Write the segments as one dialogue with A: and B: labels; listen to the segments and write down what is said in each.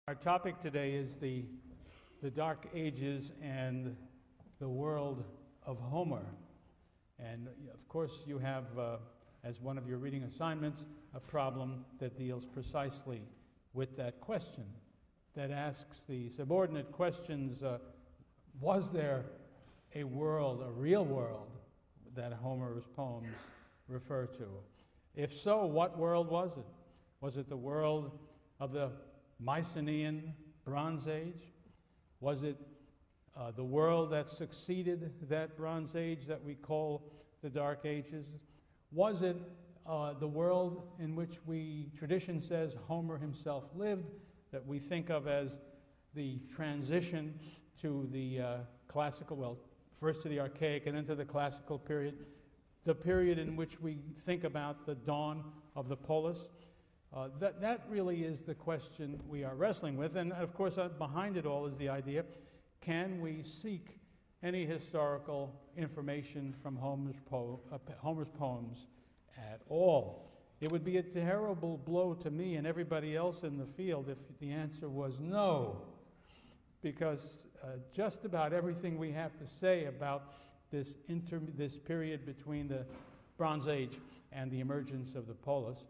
A: Our topic today is the Dark Ages and the world of Homer. And of course you have, as one of your reading assignments, a problem that deals precisely with that question, that asks the subordinate questions, was there a world, a real world, that Homer's poems refer to? If so, what world was it? Was it the world of the Mycenaean Bronze Age? Was it the world that succeeded that Bronze Age that we call the Dark Ages? Was it the world in which tradition says Homer himself lived, that we think of as the transition to the classical, well, first to the archaic and then to the classical period, the period in which we think about the dawn of the polis? That really is the question we are wrestling with. And of course, behind it all is the idea, can we seek any historical information from Homer's poems at all? It would be a terrible blow to me and everybody else in the field if the answer was no, because just about everything we have to say about this period between the Bronze Age and the emergence of the polis,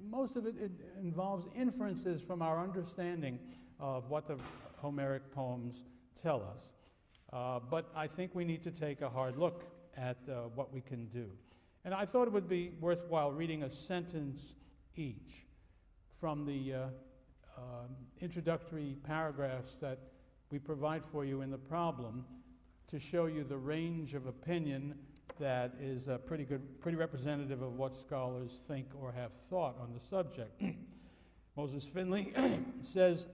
A: most of it involves inferences from our understanding of what the Homeric poems tell us. But I think we need to take a hard look at what we can do. And I thought it would be worthwhile reading a sentence each from the introductory paragraphs that we provide for you in the problem to show you the range of opinion that is pretty representative of what scholars think or have thought on the subject. Moses Finley says,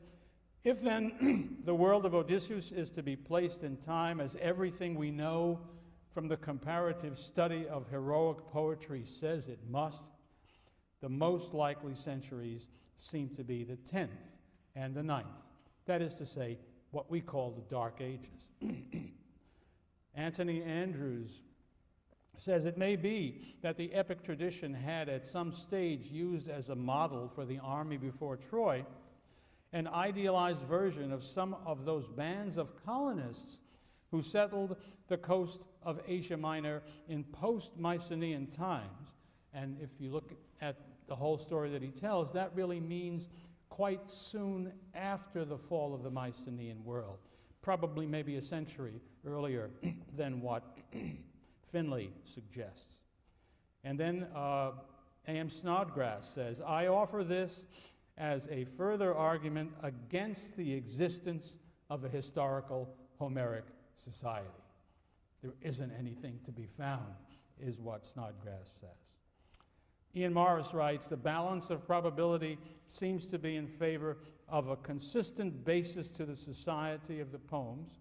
A: if then the world of Odysseus is to be placed in time as everything we know from the comparative study of heroic poetry says it must, the most likely centuries seem to be the 10th and the 9th. That is to say, what we call the Dark Ages. Anthony Andrews says it may be that the epic tradition had at some stage used as a model for the army before Troy an idealized version of some of those bands of colonists who settled the coast of Asia Minor in post-Mycenaean times. And if you look at the whole story that he tells, that really means quite soon after the fall of the Mycenaean world, probably maybe a century earlier than what Finley suggests. And then A.M. Snodgrass says, I offer this as a further argument against the existence of a historical Homeric society. There isn't anything to be found, is what Snodgrass says. Ian Morris writes, the balance of probability seems to be in favor of a consistent basis to the society of the poems,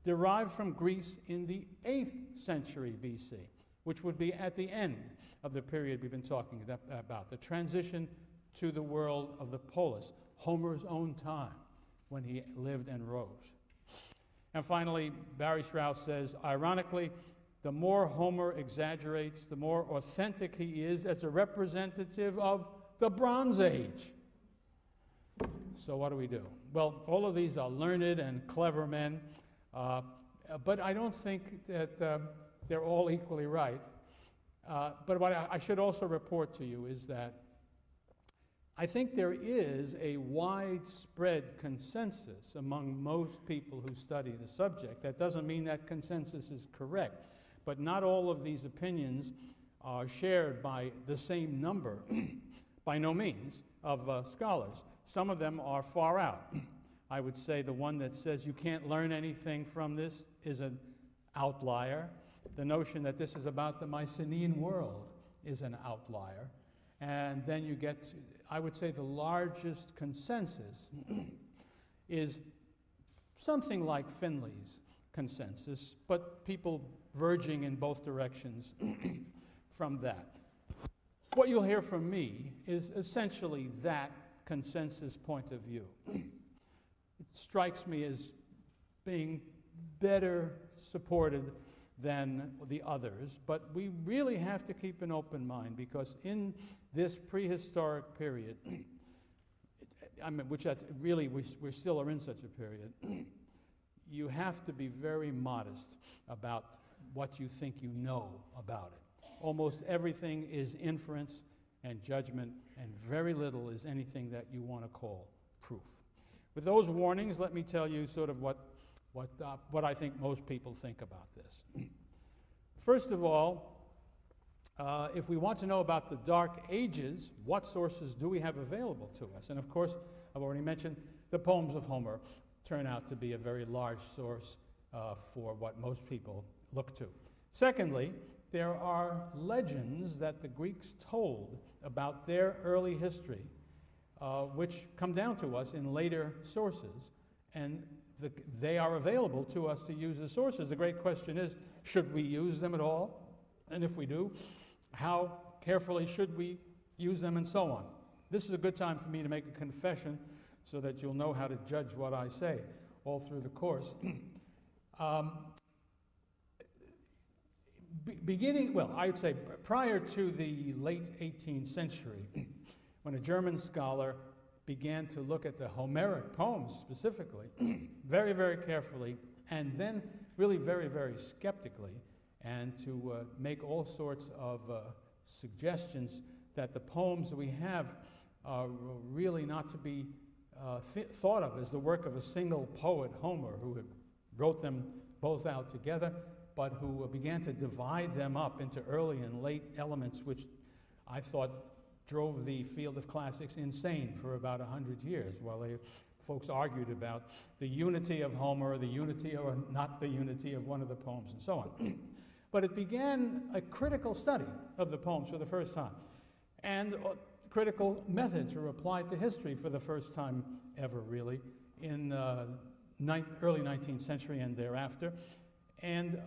A: derived from Greece in the 8th century BC, which would be at the end of the period we've been talking about, the transition to the world of the polis, Homer's own time, when he lived and wrote. And finally, Barry Strauss says, ironically, the more Homer exaggerates, the more authentic he is as a representative of the Bronze Age. So what do we do? Well, all of these are learned and clever men, but I don't think that they're all equally right. But what I should also report to you is that I think there is a widespread consensus among most people who study the subject. That doesn't mean that consensus is correct, but not all of these opinions are shared by the same number, by no means, of scholars. Some of them are far out. I would say the one that says you can't learn anything from this is an outlier. The notion that this is about the Mycenaean world is an outlier. And then you get to, I would say the largest consensus is something like Finley's consensus, but people verging in both directions from that. What you'll hear from me is essentially that consensus point of view. It strikes me as being better supported than the others, but we really have to keep an open mind, because in this prehistoric period, I mean, which really we still are in such a period, you have to be very modest about what you think you know about it. Almost everything is inference and judgment, and very little is anything that you want to call proof. With those warnings, let me tell you sort of what I think most people think about this. First of all, if we want to know about the Dark Ages, what sources do we have available to us? And of course, I've already mentioned the poems of Homer turn out to be a very large source for what most people look to. Secondly, there are legends that the Greeks told about their early history, which come down to us in later sources, and they are available to us to use as sources. The great question is, should we use them at all? And if we do, how carefully should we use them, and so on? This is a good time for me to make a confession so that you'll know how to judge what I say all through the course. I'd say prior to the late 18th century, when a German scholar began to look at the Homeric poems specifically, very, very carefully, and then really very, very skeptically, and to make all sorts of suggestions that the poems that we have are really not to be thought of as the work of a single poet, Homer, who wrote them both out together, but who began to divide them up into early and late elements, which I thought drove the field of classics insane for about 100 years, while folks argued about the unity of Homer, the unity or not the unity of one of the poems, and so on. But it began a critical study of the poems for the first time, and critical methods were applied to history for the first time ever, really, in early 19th century and thereafter. And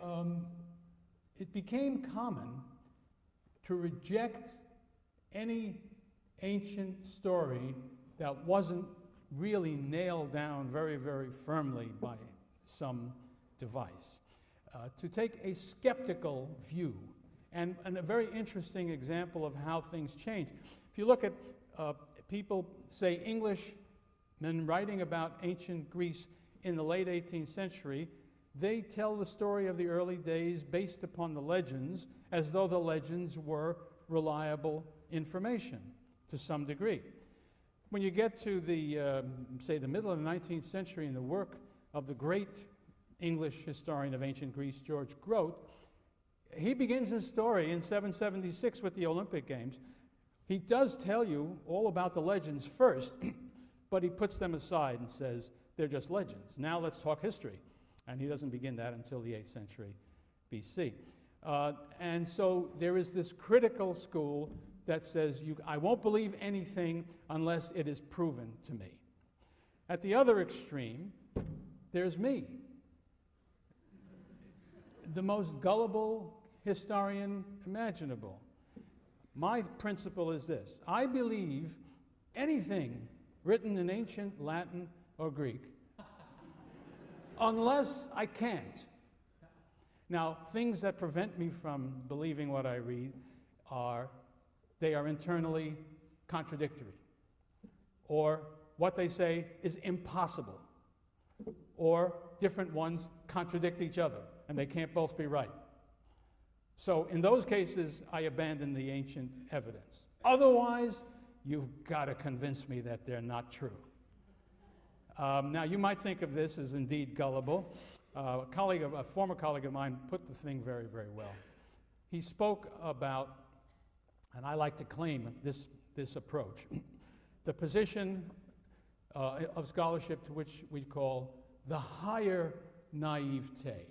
A: it became common to reject any ancient story that wasn't really nailed down very, very firmly by some device. To take a skeptical view, and a very interesting example of how things change. If you look at people, say, Englishmen writing about ancient Greece in the late 18th century, they tell the story of the early days based upon the legends as though the legends were reliable information to some degree. When you get to the, say, the middle of the 19th century and the work of the great English historian of ancient Greece, George Grote, he begins his story in 776 with the Olympic Games. He does tell you all about the legends first, but he puts them aside and says, they're just legends. Now let's talk history. And he doesn't begin that until the 8th century BC. And so there is this critical school that says, I won't believe anything unless it is proven to me. At the other extreme, there's me, the most gullible historian imaginable. My principle is this: I believe anything written in ancient Latin or Greek unless I can't. Now, things that prevent me from believing what I read are internally contradictory, or what they say is impossible, or different ones contradict each other, and they can't both be right. So in those cases, I abandon the ancient evidence. Otherwise, you've got to convince me that they're not true. Now, you might think of this as indeed gullible. A former colleague of mine put the thing very, very well. He spoke about, and I like to claim this approach, the position of scholarship to which we call the higher naivete.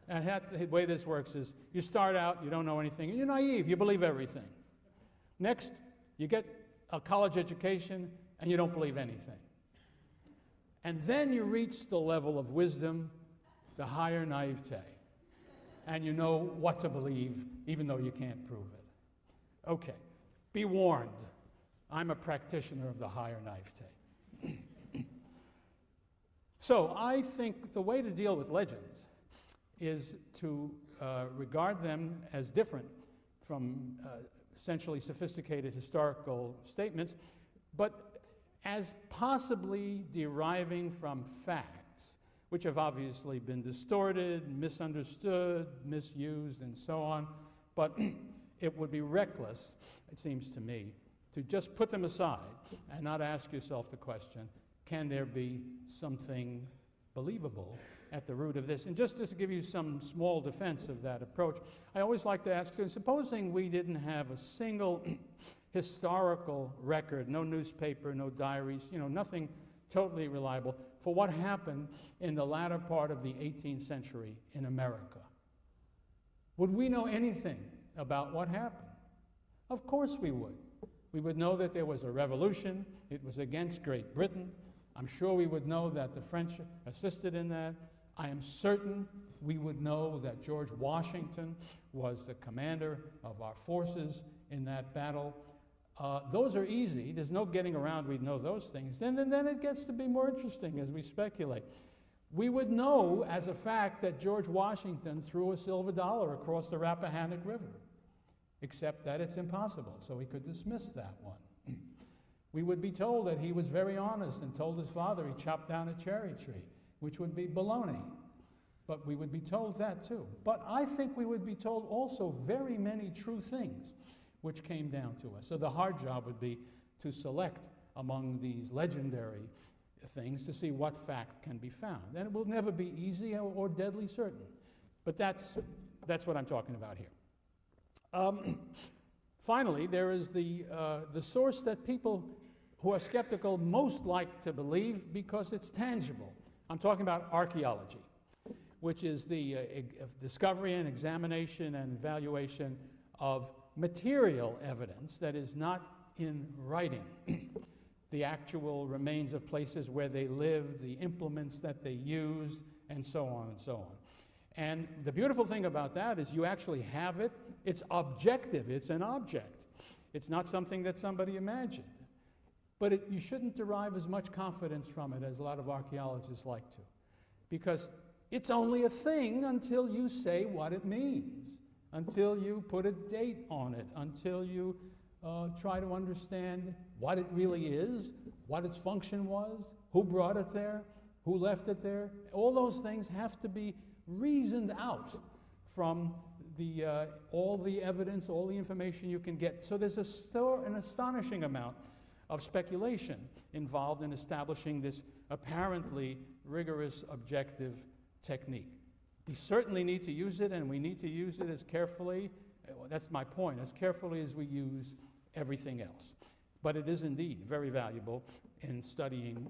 A: And the way this works is, you start out, you don't know anything, and you're naive, you believe everything. Next, you get a college education, and you don't believe anything. And then you reach the level of wisdom, the higher naivete, and you know what to believe, even though you can't prove it. Okay, be warned, I'm a practitioner of the higher naivete. So I think the way to deal with legends is to regard them as different from essentially sophisticated historical statements, but as possibly deriving from facts, which have obviously been distorted, misunderstood, misused, and so on. But it would be reckless, it seems to me, to just put them aside and not ask yourself the question, can there be something believable at the root of this? And just to give you some small defense of that approach, I always like to ask, so supposing we didn't have a single historical record, no newspaper, no diaries, nothing totally reliable, for what happened in the latter part of the 18th century in America. Would we know anything about what happened? Of course we would. We would know that there was a revolution. It was against Great Britain. I'm sure we would know that the French assisted in that. I am certain we would know that George Washington was the commander of our forces in that battle. Those are easy. There's no getting around. We'd know those things. Then it gets to be more interesting as we speculate. We would know as a fact that George Washington threw a silver dollar across the Rappahannock River, except that it's impossible, so we could dismiss that one. We would be told that he was very honest and told his father he chopped down a cherry tree, which would be baloney. But we would be told that too. But I think we would be told also very many true things which came down to us. So the hard job would be to select among these legendary things to see what fact can be found. And it will never be easy or deadly certain. But that's what I'm talking about here. Finally, there is the source that people who are skeptical most like to believe because it's tangible. I'm talking about archaeology, which is the discovery and examination and evaluation of material evidence that is not in writing. The actual remains of places where they lived, the implements that they used, and so on and so on. And the beautiful thing about that is you actually have it. It's objective. It's an object. It's not something that somebody imagined. But you shouldn't derive as much confidence from it as a lot of archaeologists like to, because it's only a thing until you say what it means, until you put a date on it, until you try to understand what it really is, what its function was, who brought it there, who left it there. All those things have to be reasoned out from all the evidence, all the information you can get. So there's an astonishing amount of speculation involved in establishing this apparently rigorous objective technique. We certainly need to use it, and we need to use it as carefully, that's my point, as carefully as we use everything else. But it is indeed very valuable in studying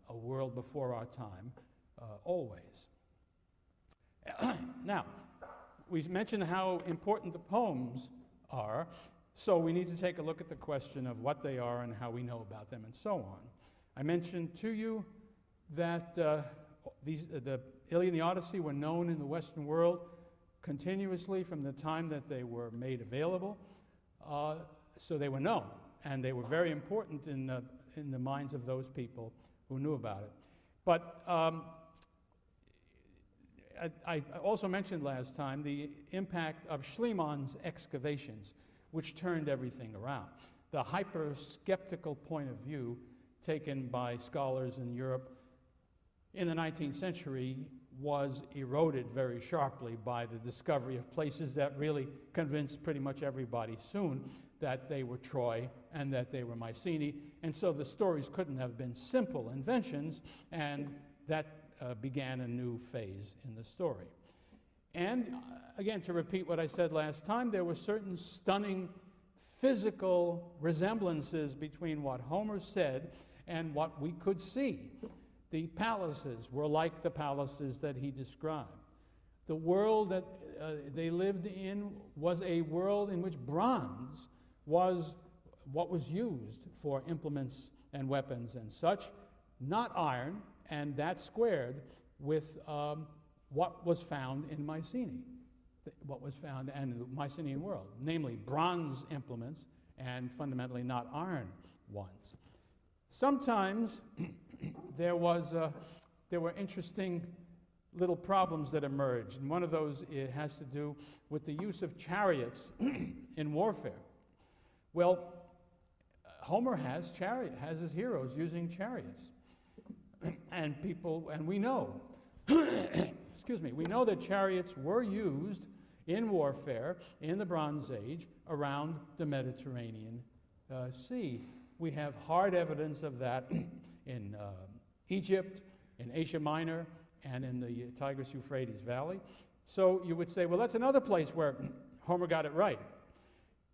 A: a world before our time, always. Now, we mentioned how important the poems are, so we need to take a look at the question of what they are and how we know about them and so on. I mentioned to you that the Iliad and the Odyssey were known in the Western world continuously from the time that they were made available. So they were known, and they were very important in the minds of those people who knew about it. But I also mentioned last time the impact of Schliemann's excavations, which turned everything around. The hyper-skeptical point of view taken by scholars in Europe in the 19th century was eroded very sharply by the discovery of places that really convinced pretty much everybody soon that they were Troy and that they were Mycenae. And so the stories couldn't have been simple inventions, and that began a new phase in the story. And again, to repeat what I said last time, there were certain stunning physical resemblances between what Homer said and what we could see. The palaces were like the palaces that he described. The world that they lived in was a world in which bronze was what was used for implements and weapons and such, not iron, and that squared with what was found in Mycenae, what was found in the Mycenaean world, namely bronze implements and fundamentally not iron ones. Sometimes there were interesting little problems that emerged, and one of those has to do with the use of chariots in warfare. Well, Homer has his heroes using chariots. And we know, excuse me, we know that chariots were used in warfare in the Bronze Age around the Mediterranean Sea. We have hard evidence of that in Egypt, in Asia Minor, and in the Tigris-Euphrates Valley. So you would say, well, that's another place where Homer got it right,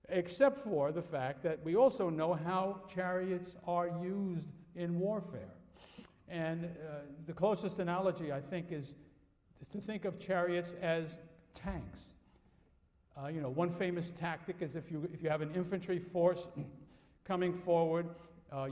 A: except for the fact that we also know how chariots are used in warfare. And the closest analogy, I think, is to think of chariots as tanks. One famous tactic is if you have an infantry force coming forward,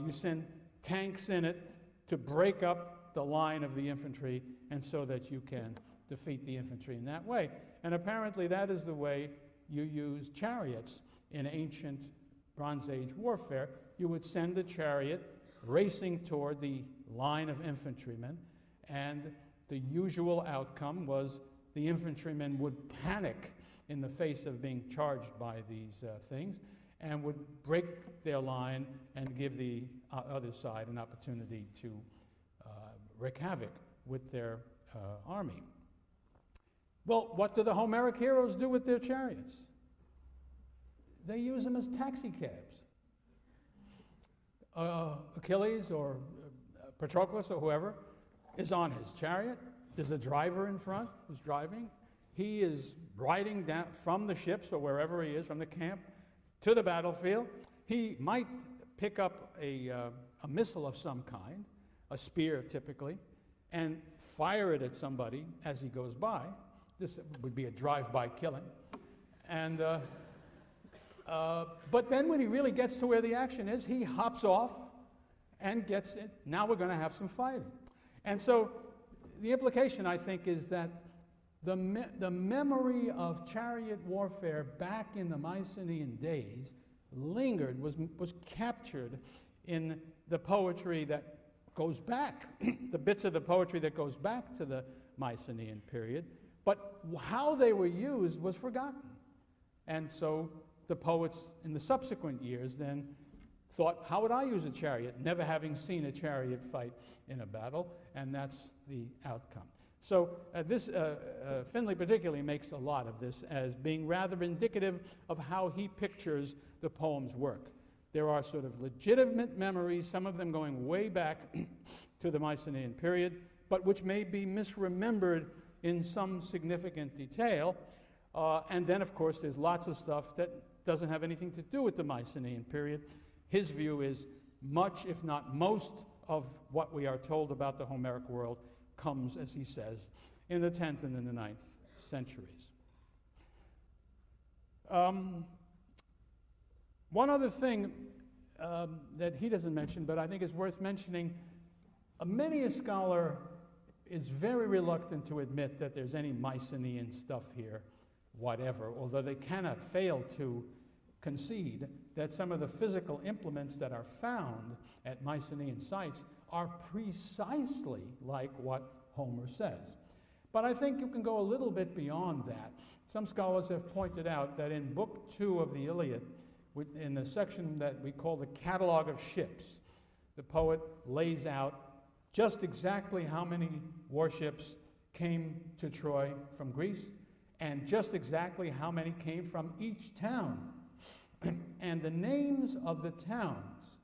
A: you send tanks in it to break up the line of the infantry, and so that you can defeat the infantry in that way. And apparently that is the way you use chariots in ancient Bronze Age warfare. You would send a chariot racing toward the line of infantrymen, and the usual outcome was the infantrymen would panic in the face of being charged by these things, and would break their line and give the other side an opportunity to wreak havoc with their army. Well, what do the Homeric heroes do with their chariots? They use them as taxi cabs. Achilles or Patroclus or whoever is on his chariot. There's a driver in front who's driving. He is riding down from the ships or wherever he is, from the camp to the battlefield. He might pick up a missile of some kind, a spear typically, and fire it at somebody as he goes by. This would be a drive-by killing. And but then when he really gets to where the action is, he hops off and gets it. Now we're going to have some fighting. And so the implication, I think, is that the memory of chariot warfare back in the Mycenaean days lingered, was captured in the poetry that goes back, the bits of the poetry that goes back to the Mycenaean period, but how they were used was forgotten. And so the poets in the subsequent years then thought, how would I use a chariot, never having seen a chariot fight in a battle, and that's the outcome. So Finlay particularly makes a lot of this as being rather indicative of how he pictures the poem's work. There are sort of legitimate memories, some of them going way back to the Mycenaean period, but which may be misremembered in some significant detail. And then, of course, there's lots of stuff that doesn't have anything to do with the Mycenaean period. His view is much, if not most, of what we are told about the Homeric world comes, as he says, in the 10th and in the 9th centuries. One other thing that he doesn't mention, but I think is worth mentioning, many a scholar is very reluctant to admit that there's any Mycenaean stuff here, whatever, although they cannot fail to concede that some of the physical implements that are found at Mycenaean sites are precisely like what Homer says. But I think you can go a little bit beyond that. Some scholars have pointed out that in Book 2 of the Iliad, in the section that we call the Catalogue of Ships, the poet lays out just exactly how many warships came to Troy from Greece, and just exactly how many came from each town. And the names of the towns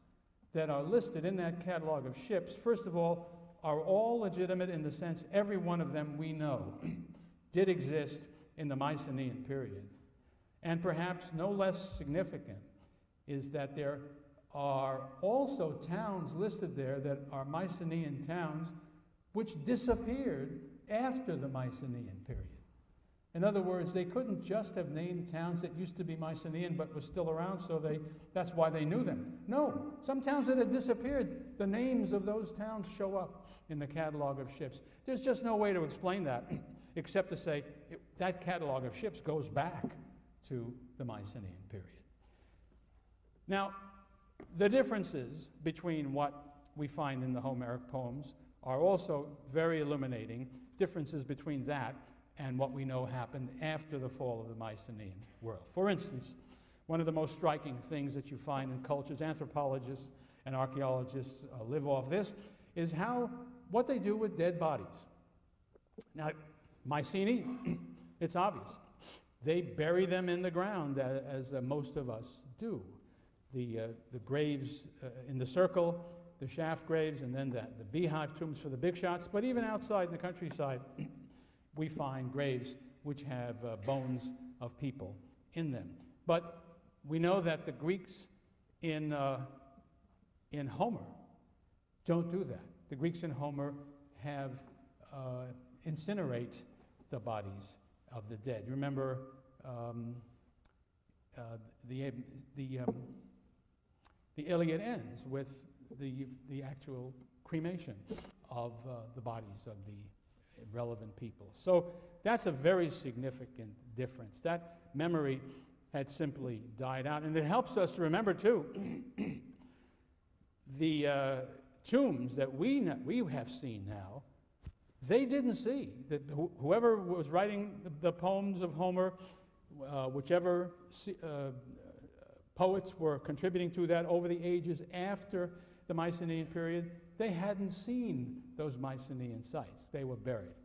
A: that are listed in that catalogue of ships, first of all, are all legitimate in the sense every one of them we know did exist in the Mycenaean period. And perhaps no less significant is that there are also towns listed there that are Mycenaean towns which disappeared after the Mycenaean period. In other words, they couldn't just have named towns that used to be Mycenaean but were still around, so that's why they knew them. No, some towns that had disappeared, the names of those towns show up in the catalogue of ships. There's just no way to explain that except to say that catalogue of ships goes back to the Mycenaean period. Now, the differences between what we find in the Homeric poems are also very illuminating, differences between that and what we know happened after the fall of the Mycenaean world. For instance, One of the most striking things that you find in cultures, anthropologists and archaeologists live off this, is what they do with dead bodies. Now, Mycenae, it's obvious. They bury them in the ground, as most of us do. The graves in the circle, the shaft graves, and then the beehive tombs for the big shots. But even outside in the countryside, we find graves which have bones of people in them. But we know that the Greeks in Homer don't do that. The Greeks in Homer have incinerate the bodies of the dead. You remember the Iliad ends with the actual cremation of the bodies of the relevant people. So that's a very significant difference. That memory had simply died out. And it helps us to remember, too, the tombs that we have seen now, they didn't see. That whoever was writing the poems of Homer, whichever poets were contributing to that over the ages after the Mycenaean period, they hadn't seen those Mycenaean sites. They were buried.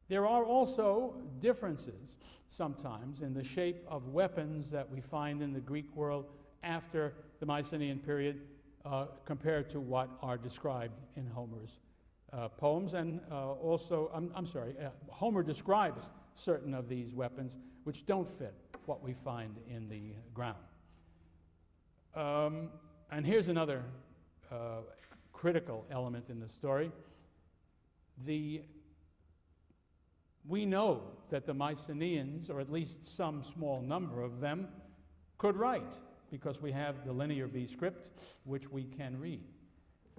A: There are also differences sometimes in the shape of weapons that we find in the Greek world after the Mycenaean period compared to what are described in Homer's poems. And also, Homer describes certain of these weapons which don't fit what we find in the ground. And here's another critical element in the story. We know that the Mycenaeans, or at least some small number of them, could write, because we have the linear B script, which we can read.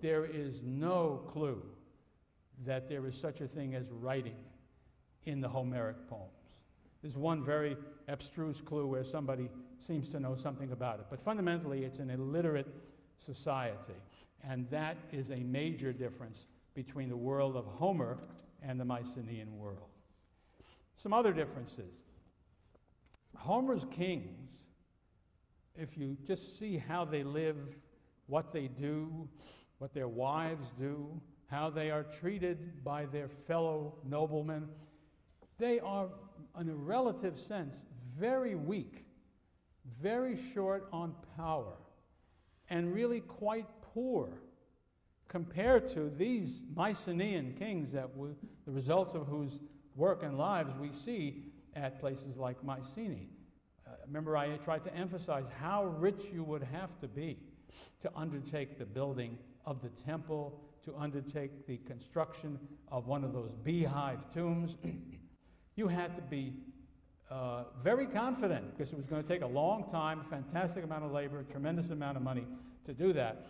A: There is no clue that there is such a thing as writing in the Homeric poems. There's one very abstruse clue where somebody seems to know something about it. But fundamentally, it's an illiterate society. And that is a major difference between the world of Homer and the Mycenaean world. Some other differences. Homer's kings, if you just see how they live, what they do, what their wives do, how they are treated by their fellow noblemen, they are, in a relative sense, very weak, very short on power, and really quite poor compared to these Mycenaean kings the results of whose work and lives we see at places like Mycenae. Remember, I tried to emphasize how rich you would have to be to undertake the building of the temple, to undertake the construction of one of those beehive tombs. You had to be very confident, because it was going to take a long time, a fantastic amount of labor, a tremendous amount of money to do that.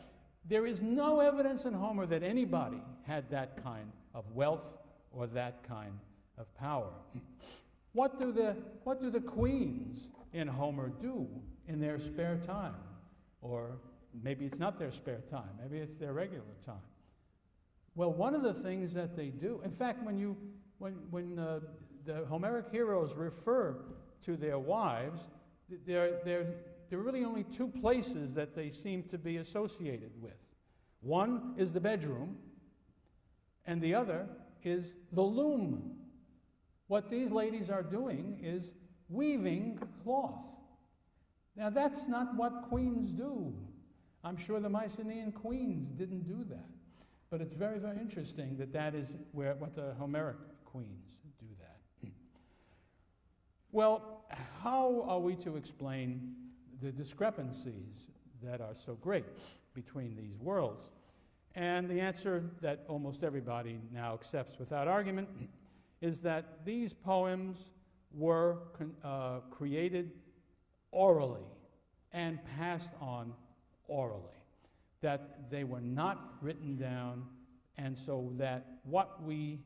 A: There is no evidence in Homer that anybody had that kind of wealth or that kind of power. What do the queens in Homer do in their spare time? Or maybe it's not their spare time, maybe it's their regular time. Well, one of the things that they do, in fact, when the Homeric heroes refer to their wives, there are really only two places that they seem to be associated with. One is the bedroom, and the other is the loom. What these ladies are doing is weaving cloth. Now, that's not what queens do. I'm sure the Mycenaean queens didn't do that. But it's very, very interesting that is what the Homeric queens do that. Well, how are we to explain the discrepancies that are so great between these worlds? And the answer that almost everybody now accepts without argument is that these poems were created orally and passed on orally, that they were not written down, and so that what we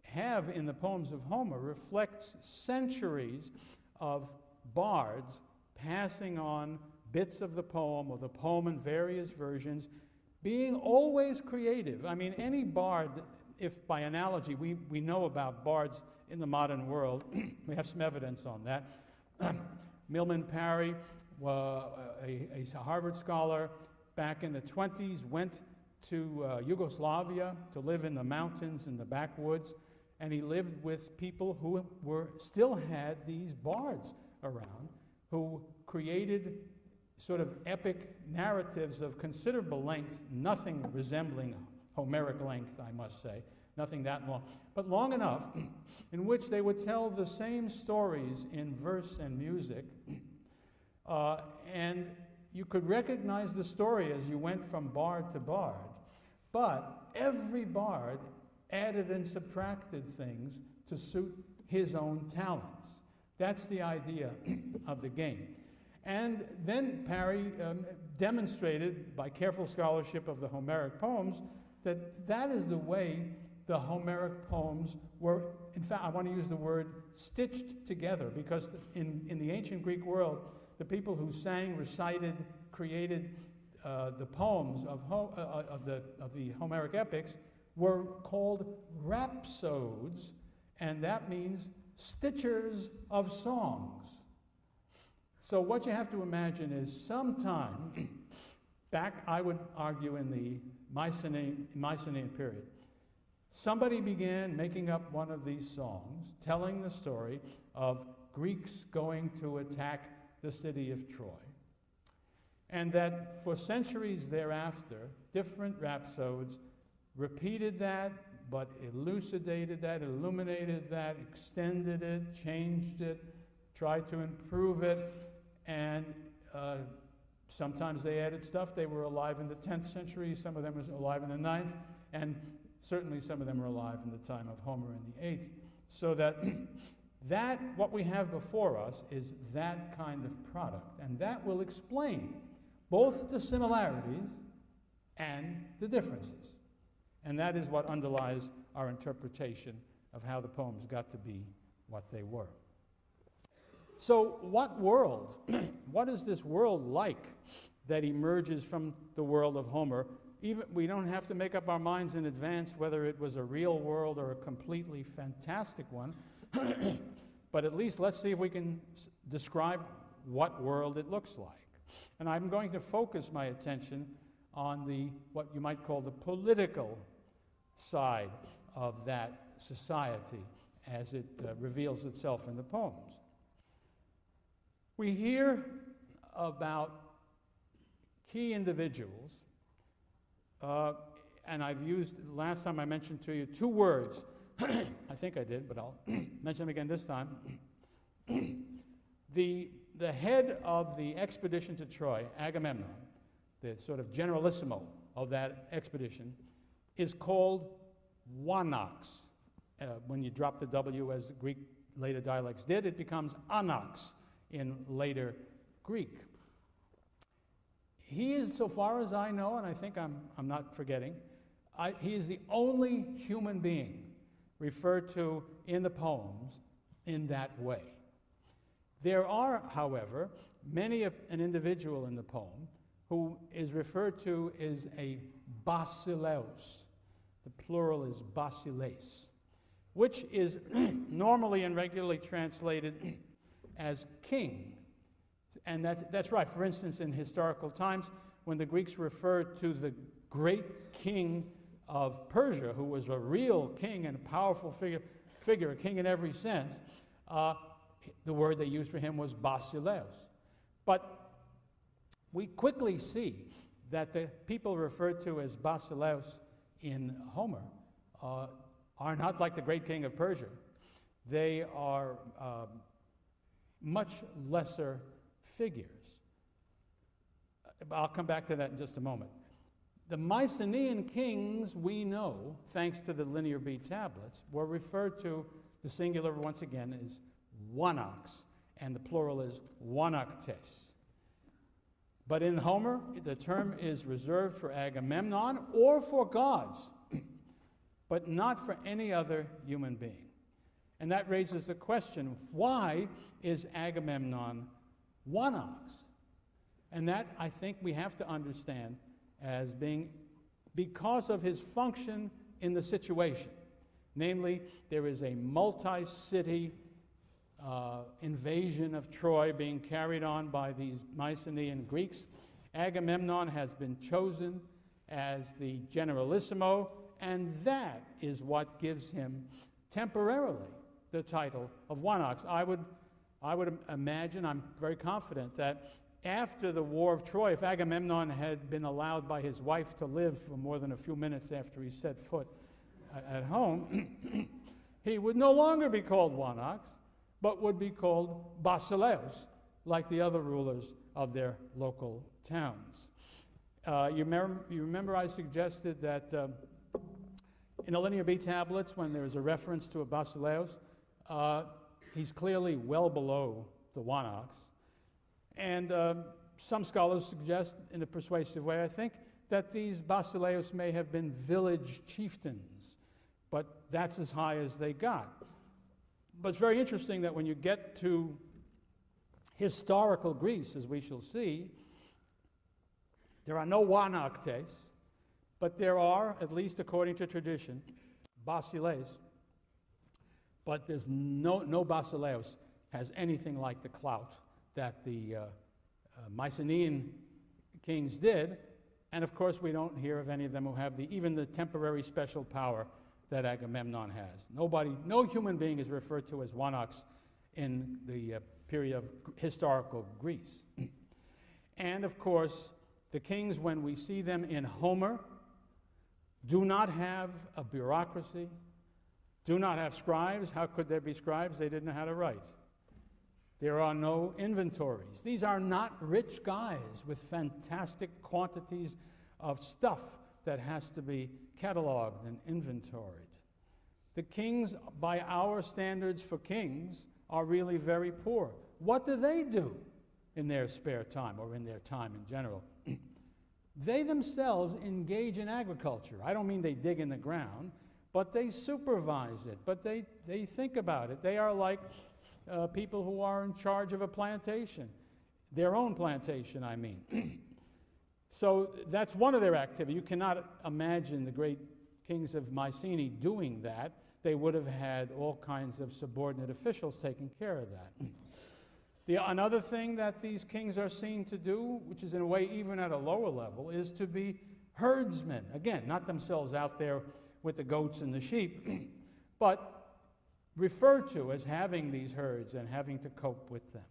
A: have in the poems of Homer reflects centuries of bards passing on bits of the poem, or the poem in various versions, being always creative. I mean, any bard, if by analogy we know about bards in the modern world, we have some evidence on that, Milman Parry, a Harvard scholar back in the 20s, went to Yugoslavia to live in the mountains in the backwoods, and he lived with people who still had these bards around, who created sort of epic narratives of considerable length, nothing resembling Homeric length, I must say, nothing that long, but long enough in which they would tell the same stories in verse and music, and you could recognize the story as you went from bard to bard, but every bard added and subtracted things to suit his own talents. That's the idea of the game. And then Parry demonstrated, by careful scholarship of the Homeric poems, that is the way the Homeric poems were, in fact, I want to use the word stitched together, because in the ancient Greek world, the people who sang, recited, created the poems of the Homeric epics were called rhapsodes, and that means stitchers of songs. So what you have to imagine is sometime back, I would argue, in the Mycenaean period, somebody began making up one of these songs, telling the story of Greeks going to attack the city of Troy. And that for centuries thereafter, different rhapsodes repeated that, but elucidated that, illuminated that, extended it, changed it, tried to improve it, and sometimes they added stuff. They were alive in the 10th century, some of them were alive in the 9th, and certainly some of them were alive in the time of Homer in the 8th. So that what we have before us is that kind of product, and that will explain both the similarities and the differences. And that is what underlies our interpretation of how the poems got to be what they were. So what world, what is this world like that emerges from the world of Homer? Even, we don't have to make up our minds in advance whether it was a real world or a completely fantastic one, but at least let's see if we can describe what world it looks like. And I'm going to focus my attention on what you might call the political side of that society as it reveals itself in the poems. We hear about key individuals, and I've used, last time I mentioned to you, 2 words. I think I did, but I'll mention them again this time. The head of the expedition to Troy, Agamemnon, the sort of generalissimo of that expedition, is called Wanax. When you drop the W, as the Greek later dialects did, it becomes Anax in later Greek. He is, so far as I know, and I think I'm not forgetting, he is the only human being referred to in the poems in that way. There are, however, an individual in the poem who is referred to as a basileus. The plural is basileis, which is normally and regularly translated as king. And that's right. For instance, in historical times, when the Greeks referred to the great king of Persia, who was a real king and a powerful figure, a king in every sense, the word they used for him was basileus. But we quickly see that the people referred to as basileus in Homer are not like the great king of Persia. They are much lesser figures. I'll come back to that in just a moment. The Mycenaean kings, we know, thanks to the Linear B tablets, were referred to, the singular once again is Wanax, and the plural is Wanaktes. But in Homer, the term is reserved for Agamemnon or for gods, but not for any other human being. And that raises the question, why is Agamemnon Wanax? And that, I think, we have to understand as being because of his function in the situation. Namely, there is a multi-city invasion of Troy being carried on by these Mycenaean Greeks, Agamemnon has been chosen as the generalissimo, and that is what gives him temporarily the title of one ox. I would imagine, I'm very confident, that after the War of Troy, if Agamemnon had been allowed by his wife to live for more than a few minutes after he set foot at home, he would no longer be called one ox, but would be called basileus, like the other rulers of their local towns. You remember I suggested that in the Linear B tablets, when there's a reference to a basileus, he's clearly well below the one ox. And some scholars suggest, in a persuasive way, I think, that these basileus may have been village chieftains, but that's as high as they got. But it's very interesting that when you get to historical Greece, as we shall see, there are no wanaktes, but there are, at least according to tradition, basileus. But there's no basileus has anything like the clout that the Mycenaean kings did, and of course we don't hear of any of them who have even the temporary special power that Agamemnon has. No human being is referred to as one ox in the period of historical Greece. And of course, the kings, when we see them in Homer, do not have a bureaucracy, do not have scribes. How could there be scribes? They didn't know how to write. There are no inventories. These are not rich guys with fantastic quantities of stuff that has to be cataloged and inventoried. The kings, by our standards for kings, are really very poor. What do they do in their spare time, or in their time in general? They themselves engage in agriculture. I don't mean they dig in the ground, but they supervise it, but they think about it. They are like people who are in charge of a plantation, their own plantation, I mean. So that's one of their activities. You cannot imagine the great kings of Mycenae doing that. They would have had all kinds of subordinate officials taking care of that. Another thing that these kings are seen to do, which is in a way even at a lower level, is to be herdsmen. Again, not themselves out there with the goats and the sheep, but referred to as having these herds and having to cope with them.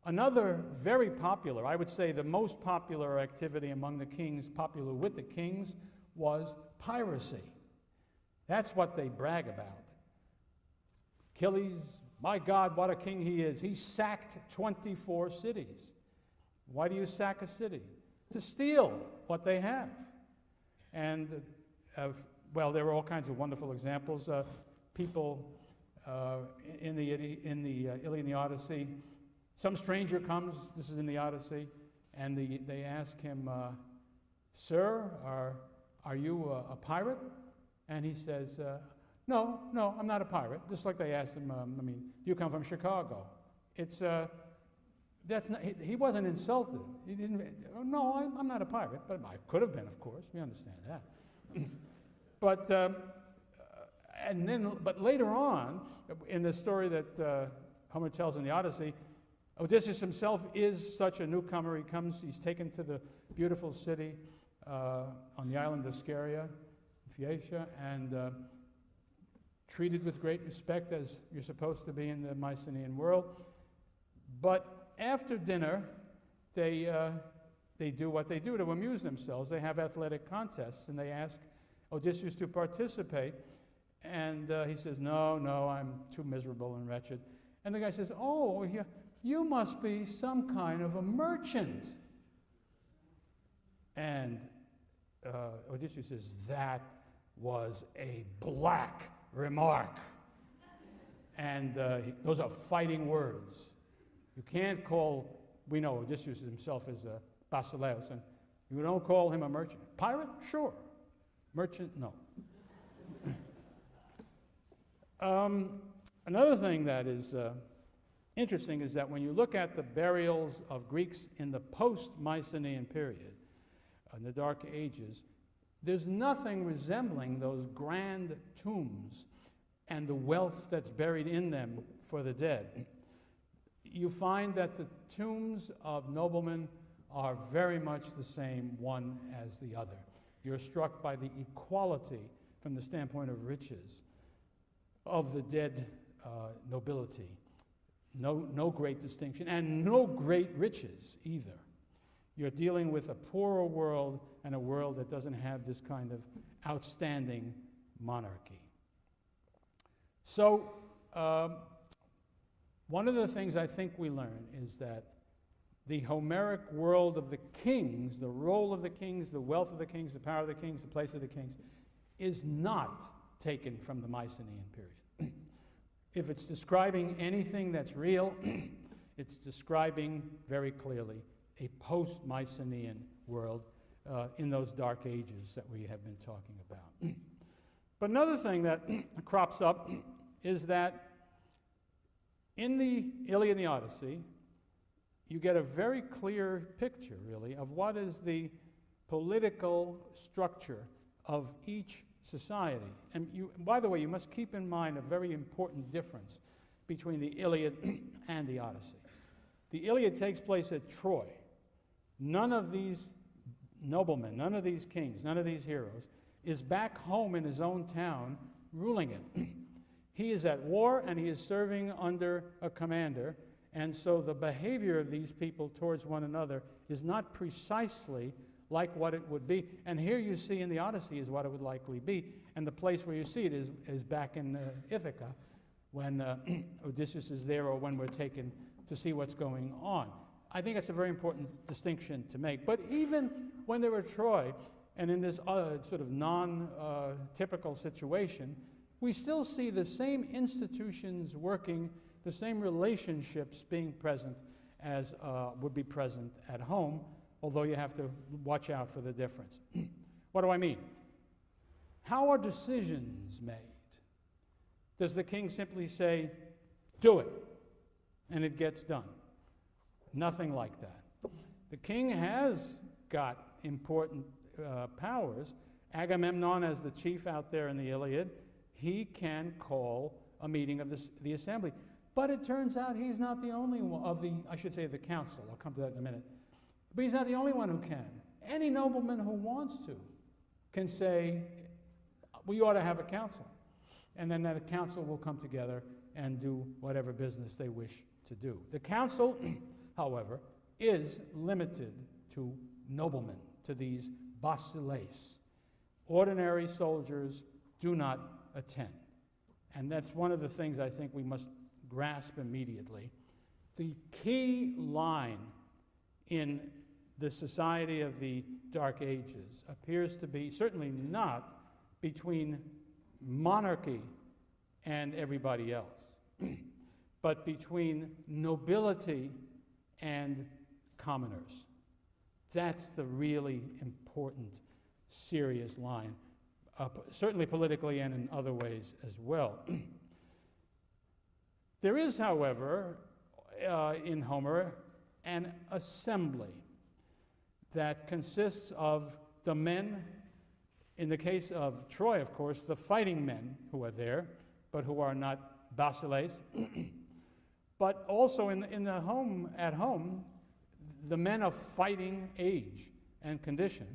A: Another very popular, I would say the most popular activity among the kings, popular with the kings, was piracy. That's what they brag about. Achilles, my God, what a king he is. He sacked 24 cities. Why do you sack a city? To steal what they have. And, well, there are all kinds of wonderful examples. People in the Iliad and the Odyssey, some stranger comes, this is in the Odyssey, and they ask him, Sir, are you a pirate? And he says, no, I'm not a pirate. Just like they asked him, do you come from Chicago? It's, that's not, he wasn't insulted. He didn't, no, I'm not a pirate, but I could have been, of course. We understand that. But later on, in the story that Homer tells in the Odyssey, Odysseus himself is such a newcomer. He comes, he's taken to the beautiful city on the island of Scheria, Phaeacia, and treated with great respect as you're supposed to be in the Mycenaean world. But after dinner, they do what they do to amuse themselves. They have athletic contests, and they ask Odysseus to participate. And he says, no, I'm too miserable and wretched. And the guy says, oh, you must be some kind of a merchant. And Odysseus says, that was a black remark. And those are fighting words. You can't call, we know Odysseus himself is a basileus, and you don't call him a merchant. Pirate? Sure. Merchant? No. Another thing that is interesting is that when you look at the burials of Greeks in the post-Mycenaean period, in the Dark Ages, there's nothing resembling those grand tombs and the wealth that's buried in them for the dead, you find that the tombs of noblemen are very much the same one as the other. You're struck by the equality from the standpoint of riches of the dead nobility. No great distinction, and no great riches either. You're dealing with a poorer world and a world that doesn't have this kind of outstanding monarchy. So, one of the things I think we learn is that the Homeric world of the kings, the role of the kings, the wealth of the kings, the power of the kings, the place of the kings, is not taken from the Mycenaean period. If it's describing anything that's real, it's describing very clearly a post-Mycenaean world in those dark ages that we have been talking about. But another thing that crops up is that in the Iliad and the Odyssey, you get a very clear picture, really, of what is the political structure of each society. And by the way, you must keep in mind a very important difference between the Iliad and the Odyssey. The Iliad takes place at Troy. None of these noblemen, none of these kings, none of these heroes is back home in his own town ruling it. He is at war and he is serving under a commander, and so the behavior of these people towards one another is not precisely like what it would be. And here you see in the Odyssey is what it would likely be, and the place where you see it is back in Ithaca, when Odysseus is there, or when we're taken to see what's going on. I think that's a very important distinction to make. But even when they were at Troy, and in this sort of non-typical situation, we still see the same institutions working, the same relationships being present as would be present at home, although you have to watch out for the difference. What do I mean? How are decisions made? Does the king simply say, do it, and it gets done? Nothing like that. The king has got important powers. Agamemnon, as the chief out there in the Iliad, he can call a meeting of the assembly. But it turns out he's not the only one of the, I should say, the council. I'll come to that in a minute. But he's not the only one who can. Any nobleman who wants to can say, we ought to have a council. And then that council will come together and do whatever business they wish to do. The council, however, is limited to noblemen, to these basileis. Ordinary soldiers do not attend. And that's one of the things I think we must grasp immediately. The key line in the society of the Dark Ages appears to be certainly not between monarchy and everybody else, but between nobility and commoners. That's the really important, serious line, certainly politically and in other ways as well. There is, however, in Homer, an assembly that consists of the men, in the case of Troy, of course, the fighting men who are there, but who are not basileis, but also at home, the men of fighting age and condition.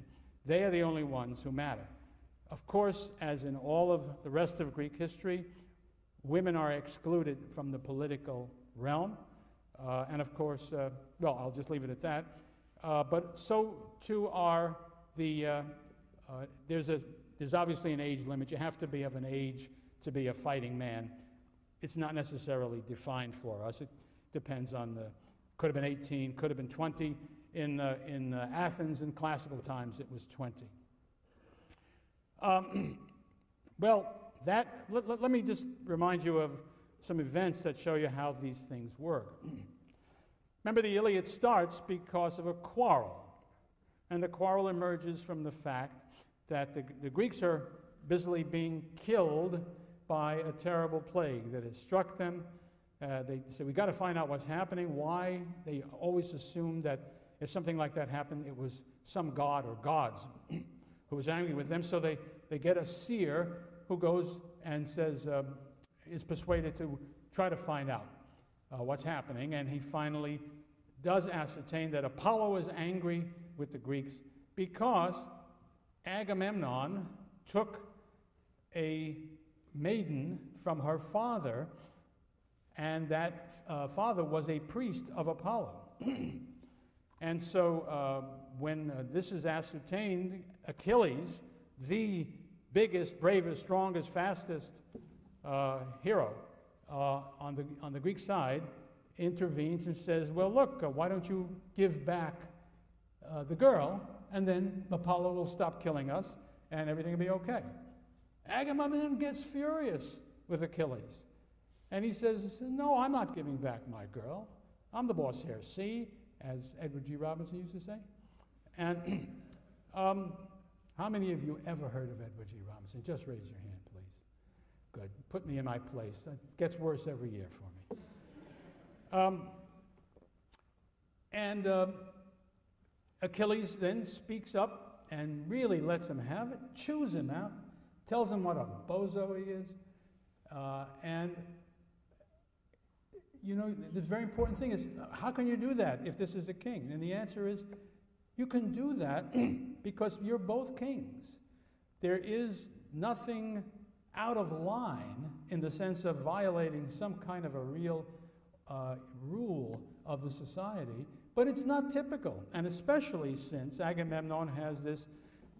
A: They are the only ones who matter. Of course, as in all of the rest of Greek history, women are excluded from the political realm, and of course, well, I'll just leave it at that. But so too are there's obviously an age limit. You have to be of an age to be a fighting man. It's not necessarily defined for us. It depends on could have been 18, could have been 20. In Athens in classical times, it was 20. Well, let me just remind you of some events that show you how these things work. Remember, the Iliad starts because of a quarrel, and the quarrel emerges from the fact that the Greeks are busily being killed by a terrible plague that has struck them. They say, we've got to find out what's happening, why. They always assume that if something like that happened, it was some god or gods who was angry with them, so they get a seer who goes and says, is persuaded to try to find out what's happening, and he finally does ascertain that Apollo is angry with the Greeks because Agamemnon took a maiden from her father, and that father was a priest of Apollo. And so when this is ascertained, Achilles, the biggest, bravest, strongest, fastest hero on the Greek side, intervenes and says, well, look, why don't you give back the girl, and then Apollo will stop killing us, and everything will be okay. Agamemnon gets furious with Achilles. And he says, no, I'm not giving back my girl. I'm the boss here. See, as Edward G. Robinson used to say. And how many of you ever heard of Edward G. Robinson? Just raise your hand, please. Good. Put me in my place. It gets worse every year for me. Achilles then speaks up and really lets him have it, chews him out, tells him what a bozo he is. And you know, the very important thing is, how can you do that if this is a king? And the answer is, you can do that because you're both kings. There is nothing out of line in the sense of violating some kind of a real rule of the society, but it's not typical, and especially since Agamemnon has this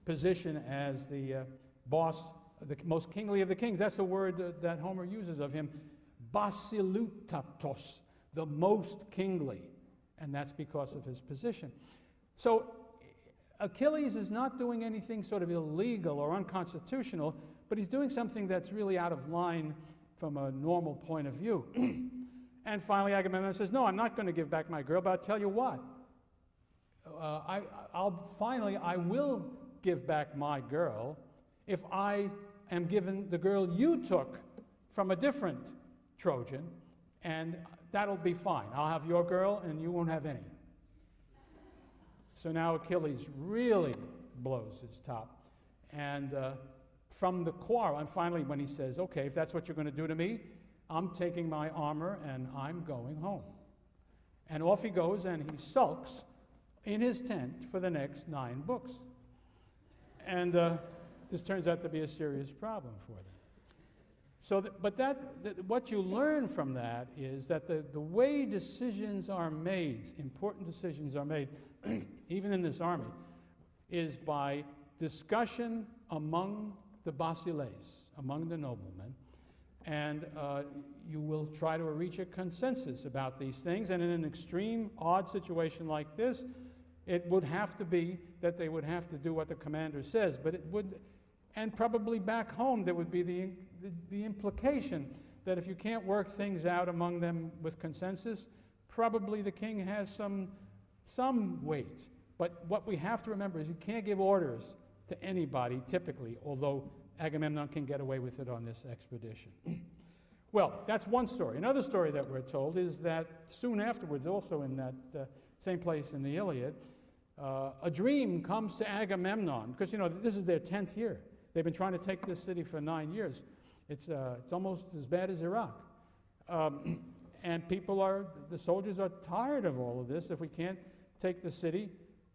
A: position as the boss, the most kingly of the kings. That's the word that Homer uses of him, basilutatos, the most kingly, and that's because of his position. So Achilles is not doing anything sort of illegal or unconstitutional, but he's doing something that's really out of line from a normal point of view. And finally Agamemnon says, no, I'm not going to give back my girl, but I'll tell you what, I will give back my girl if I am given the girl you took from a different Trojan, and that'll be fine. I'll have your girl and you won't have any. So now Achilles really blows his top. And from the quarrel, and finally when he says, okay, if that's what you're going to do to me, I'm taking my armor and I'm going home. And off he goes, and he sulks in his tent for the next 9 books. And this turns out to be a serious problem for them. So, what you learn from that is that the way decisions are made, important decisions are made, even in this army, is by discussion among the basileis, among the noblemen, and you will try to reach a consensus about these things. And in an extreme, odd situation like this, it would have to be that they would have to do what the commander says, but it would, and probably back home there would be the implication that if you can't work things out among them with consensus, probably the king has some weight. But what we have to remember is you can't give orders to anybody typically, although Agamemnon can get away with it on this expedition. Well, that's one story. Another story that we're told is that soon afterwards, also in that same place in the Iliad, a dream comes to Agamemnon, because you know this is their 10th year. They've been trying to take this city for 9 years. It's almost as bad as Iraq. And the soldiers are tired of all of this. If we can't take the city,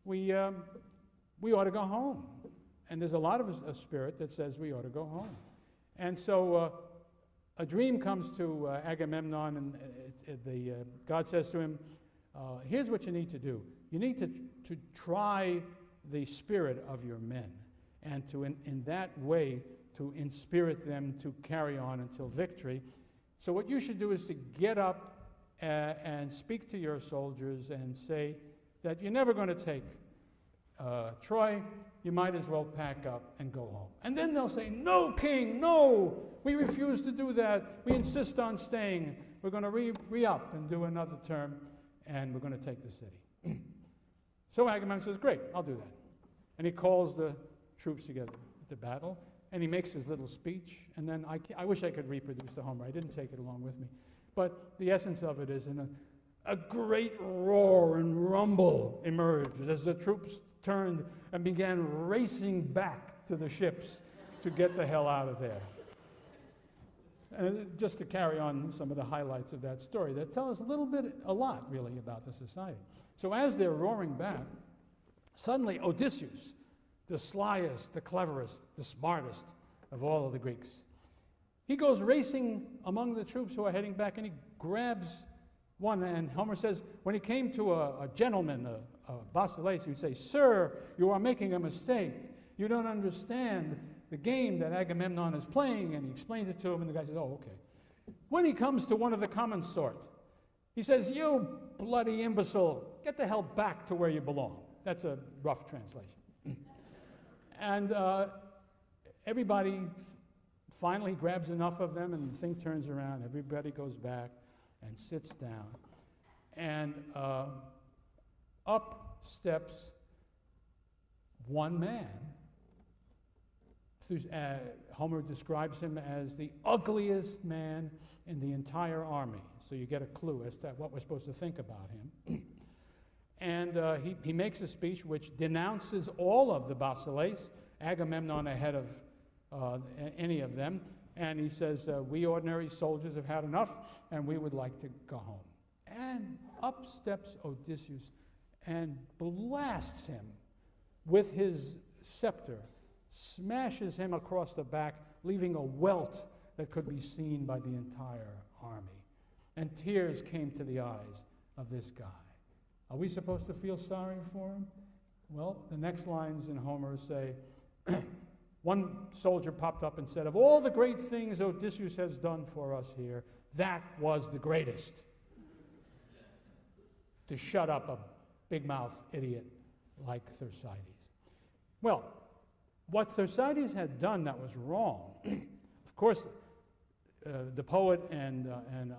A: we ought to go home. And there's a lot of a spirit that says we ought to go home. And so a dream comes to Agamemnon, and God says to him, here's what you need to do. You need to try the spirit of your men, and to, in that way, to inspirit them to carry on until victory. So what you should do is to get up and speak to your soldiers and say that you're never going to take Troy. You might as well pack up and go home. And then they'll say, no, king, no, we refuse to do that. We insist on staying. We're going to re-up and do another term, and we're going to take the city. So Agamemnon says, great, I'll do that. And he calls the troops together to battle, and he makes his little speech, and then I wish I could reproduce the Homer. I didn't take it along with me. But the essence of it is a great roar and rumble emerged as the troops turned and began racing back to the ships to get the hell out of there. Just to carry on some of the highlights of that story that tell us a lot really about the society. So as they're roaring back, suddenly Odysseus, the slyest, the cleverest, the smartest of all of the Greeks, he goes racing among the troops who are heading back, and he grabs one, and Homer says, when he came to a gentleman, a basileus, he would say, "Sir, you are making a mistake. You don't understand the game that Agamemnon is playing," and he explains it to him, and the guy says, "Oh, okay." When he comes to one of the common sort, he says, "You bloody imbecile, get the hell back to where you belong." That's a rough translation. And everybody finally grabs enough of them, and the thing turns around. Everybody goes back and sits down. And up steps one man. Homer describes him as the ugliest man in the entire army. So you get a clue as to what we're supposed to think about him. And he makes a speech which denounces all of the basileus, Agamemnon ahead of any of them. And he says, "We ordinary soldiers have had enough, and we would like to go home." And up steps Odysseus and blasts him with his scepter, smashes him across the back, leaving a welt that could be seen by the entire army. And tears came to the eyes of this guy. Are we supposed to feel sorry for him? Well, the next lines in Homer say, one soldier popped up and said, "Of all the great things Odysseus has done for us here, that was the greatest." To shut up a big-mouth idiot like Thersites. Well, what Thersites had done that was wrong, of course, the poet and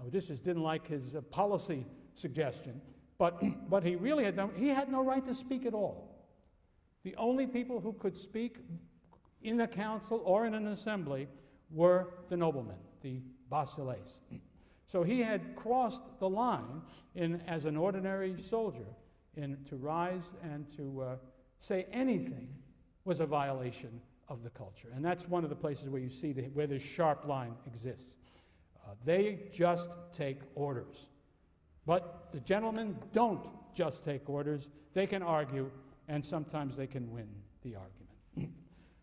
A: Odysseus didn't like his policy suggestion, but what he really had done, he had no right to speak at all. The only people who could speak in a council or in an assembly were the noblemen, the basileus. So he had crossed the line as an ordinary soldier to rise and to say anything was a violation of the culture. And that's one of the places where you see where this sharp line exists. They just take orders. But the gentlemen don't just take orders. They can argue, and sometimes they can win the argument.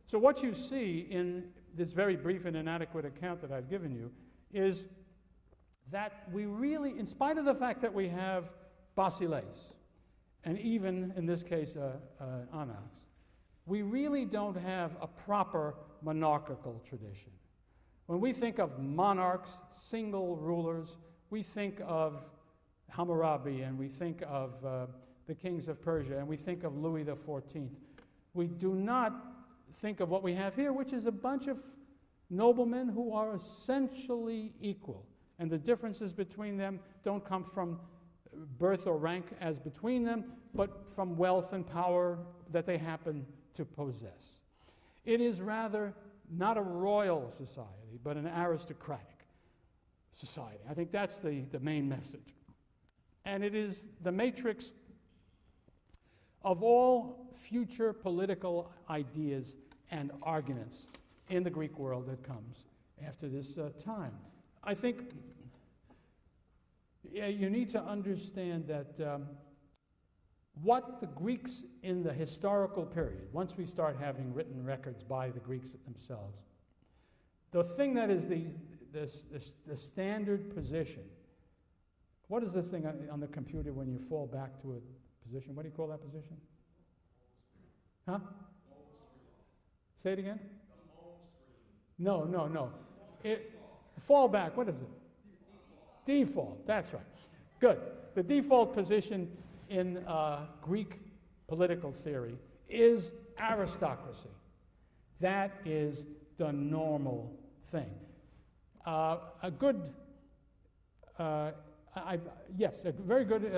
A: So what you see in this very brief and inadequate account that I've given you is that we really, in spite of the fact that we have basileus, and even in this case anax, we really don't have a proper monarchical tradition. When we think of monarchs, single rulers, we think of Hammurabi, and we think of the kings of Persia, and we think of Louis XIV. We do not think of what we have here, which is a bunch of noblemen who are essentially equal. And the differences between them don't come from birth or rank as between them, but from wealth and power that they happen to possess. It is rather not a royal society, but an aristocratic society. I think that's the main message. And it is the matrix of all future political ideas and arguments in the Greek world that comes after this time. I think you need to understand that what the Greeks in the historical period, once we start having written records by the Greeks themselves, the thing that is the standard position. What is this thing on the computer when you fall back to a position? What do you call that position? Huh? Say it again? No. Fall back, what is it? Default, that's right. Good. The default position in Greek political theory is aristocracy. That is the normal thing. A very good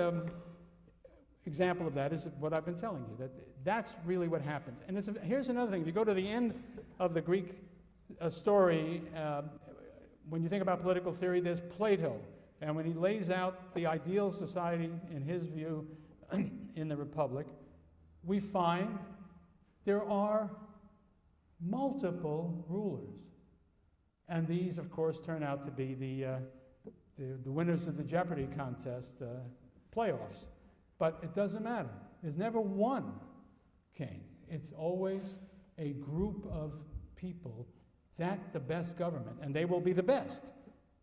A: example of that is what I've been telling you, that's really what happens. And here's another thing. If you go to the end of the Greek story, when you think about political theory, there's Plato. And when he lays out the ideal society in his view in the Republic, we find there are multiple rulers. And these, of course, turn out to be the winners of the Jeopardy contest playoffs. But it doesn't matter. There's never one king. It's always a group of people that the best government, and they will be the best.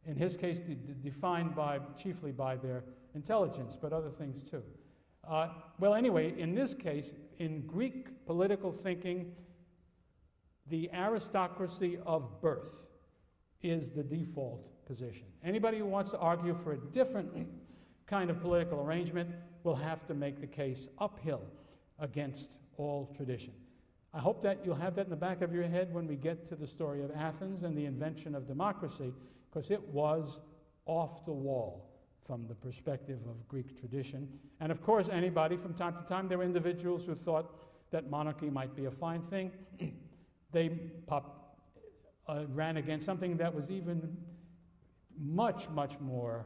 A: In his case, defined chiefly by their intelligence, but other things too. Well, anyway, in this case, in Greek political thinking, the aristocracy of birth is the default position. Anybody who wants to argue for a different kind of political arrangement will have to make the case uphill against all tradition. I hope that you'll have that in the back of your head when we get to the story of Athens and the invention of democracy, because it was off the wall from the perspective of Greek tradition. And of course, anybody from time to time, there were individuals who thought that monarchy might be a fine thing. They ran against something that was even much, much more,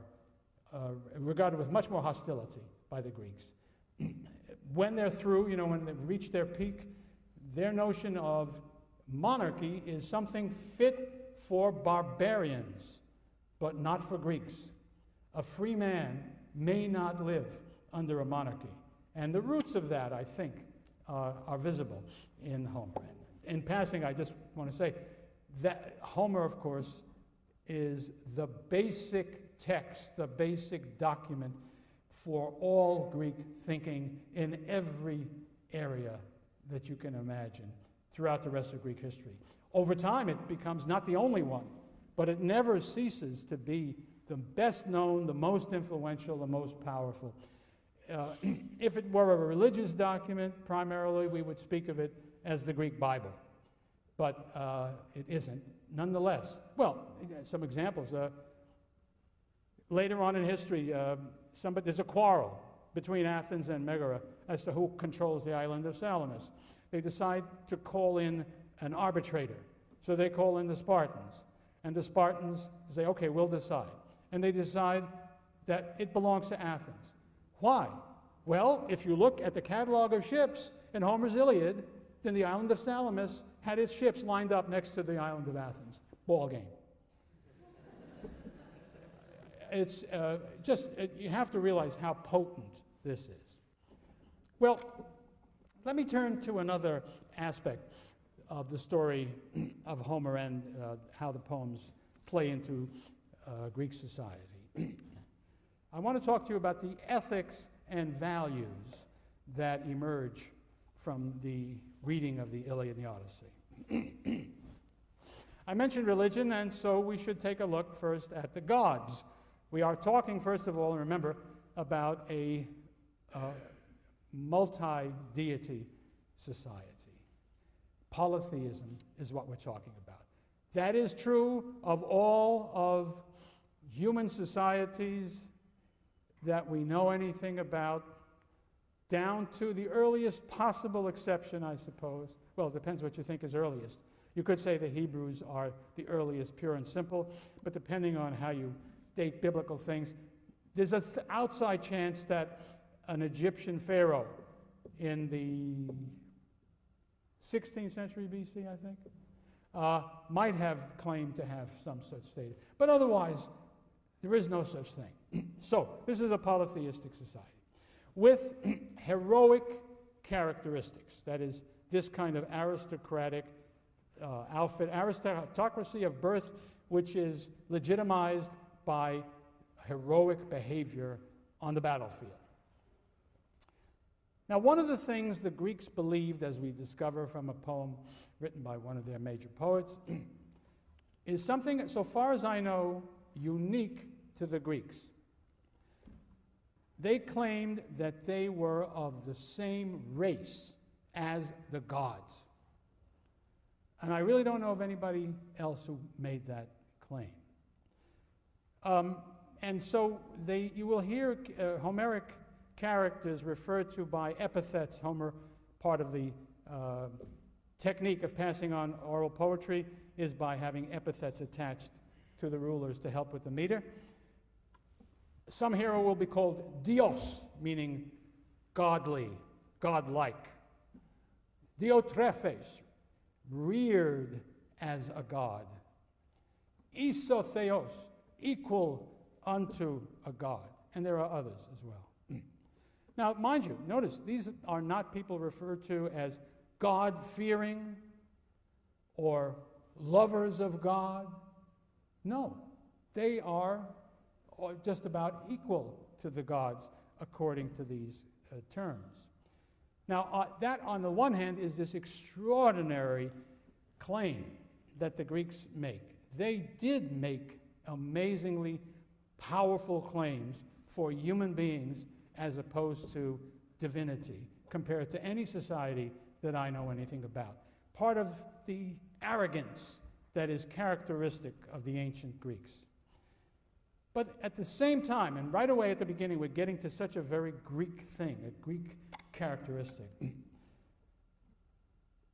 A: regarded with much more hostility by the Greeks. When they're through, you know, when they've reached their peak, their notion of monarchy is something fit for barbarians, but not for Greeks. A free man may not live under a monarchy. And the roots of that, I think, are visible in Homer. In passing, I just want to say that Homer, of course, is the basic text, the basic document for all Greek thinking in every area that you can imagine throughout the rest of Greek history. Over time, it becomes not the only one, but it never ceases to be the best known, the most influential, the most powerful. If it were a religious document, primarily we would speak of it as the Greek Bible, but it isn't. Nonetheless, well, some examples. Later on in history, there's a quarrel between Athens and Megara as to who controls the island of Salamis. They decide to call in an arbitrator. So they call in the Spartans. And the Spartans say, okay, we'll decide. And they decide that it belongs to Athens. Why? Well, if you look at the catalog of ships in Homer's Iliad, then the island of Salamis had its ships lined up next to the island of Athens. Ball game. It's you have to realize how potent this is. Well, let me turn to another aspect of the story of Homer and how the poems play into Greek society. I want to talk to you about the ethics and values that emerge from the reading of the Iliad and the Odyssey. I mentioned religion, and so we should take a look first at the gods. We are talking, first of all, remember, about a multi-deity society. Polytheism is what we're talking about. That is true of all of human societies that we know anything about, down to the earliest possible exception, I suppose. Well, it depends what you think is earliest. You could say the Hebrews are the earliest pure and simple, but depending on how you date biblical things, there's an outside chance that an Egyptian pharaoh in the 16th century BC, I think, might have claimed to have some such state. But otherwise, there is no such thing. So, this is a polytheistic society with heroic characteristics. That is, this kind of aristocratic outfit, aristocracy of birth, which is legitimized by heroic behavior on the battlefield. Now, one of the things the Greeks believed, as we discover from a poem written by one of their major poets, is something, so far as I know, unique to the Greeks. They claimed that they were of the same race as the gods. And I really don't know of anybody else who made that claim. And so you will hear Homeric characters referred to by epithets. Homer, part of the technique of passing on oral poetry is by having epithets attached to the rulers to help with the meter. Some hero will be called Dios, meaning godly, godlike. Diotrephes, reared as a god. isotheos, equal unto a god. And there are others as well. Now, mind you, notice these are not people referred to as God-fearing or lovers of God. No, they are just about equal to the gods according to these terms. Now, that on the one hand is this extraordinary claim that the Greeks make. They did make amazingly powerful claims for human beings as opposed to divinity, compared to any society that I know anything about. Part of the arrogance that is characteristic of the ancient Greeks. But at the same time, and right away at the beginning, we're getting to such a very Greek thing, a Greek characteristic.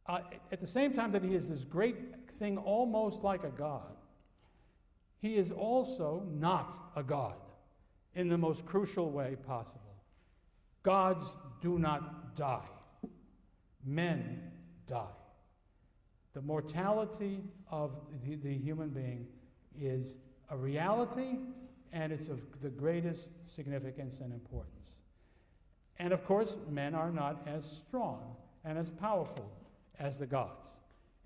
A: At the same time that he is this great thing almost like a god, he is also not a god in the most crucial way possible. Gods do not die. Men die. The mortality of the human being is a reality, and it's of the greatest significance and importance. And of course, men are not as strong and as powerful as the gods.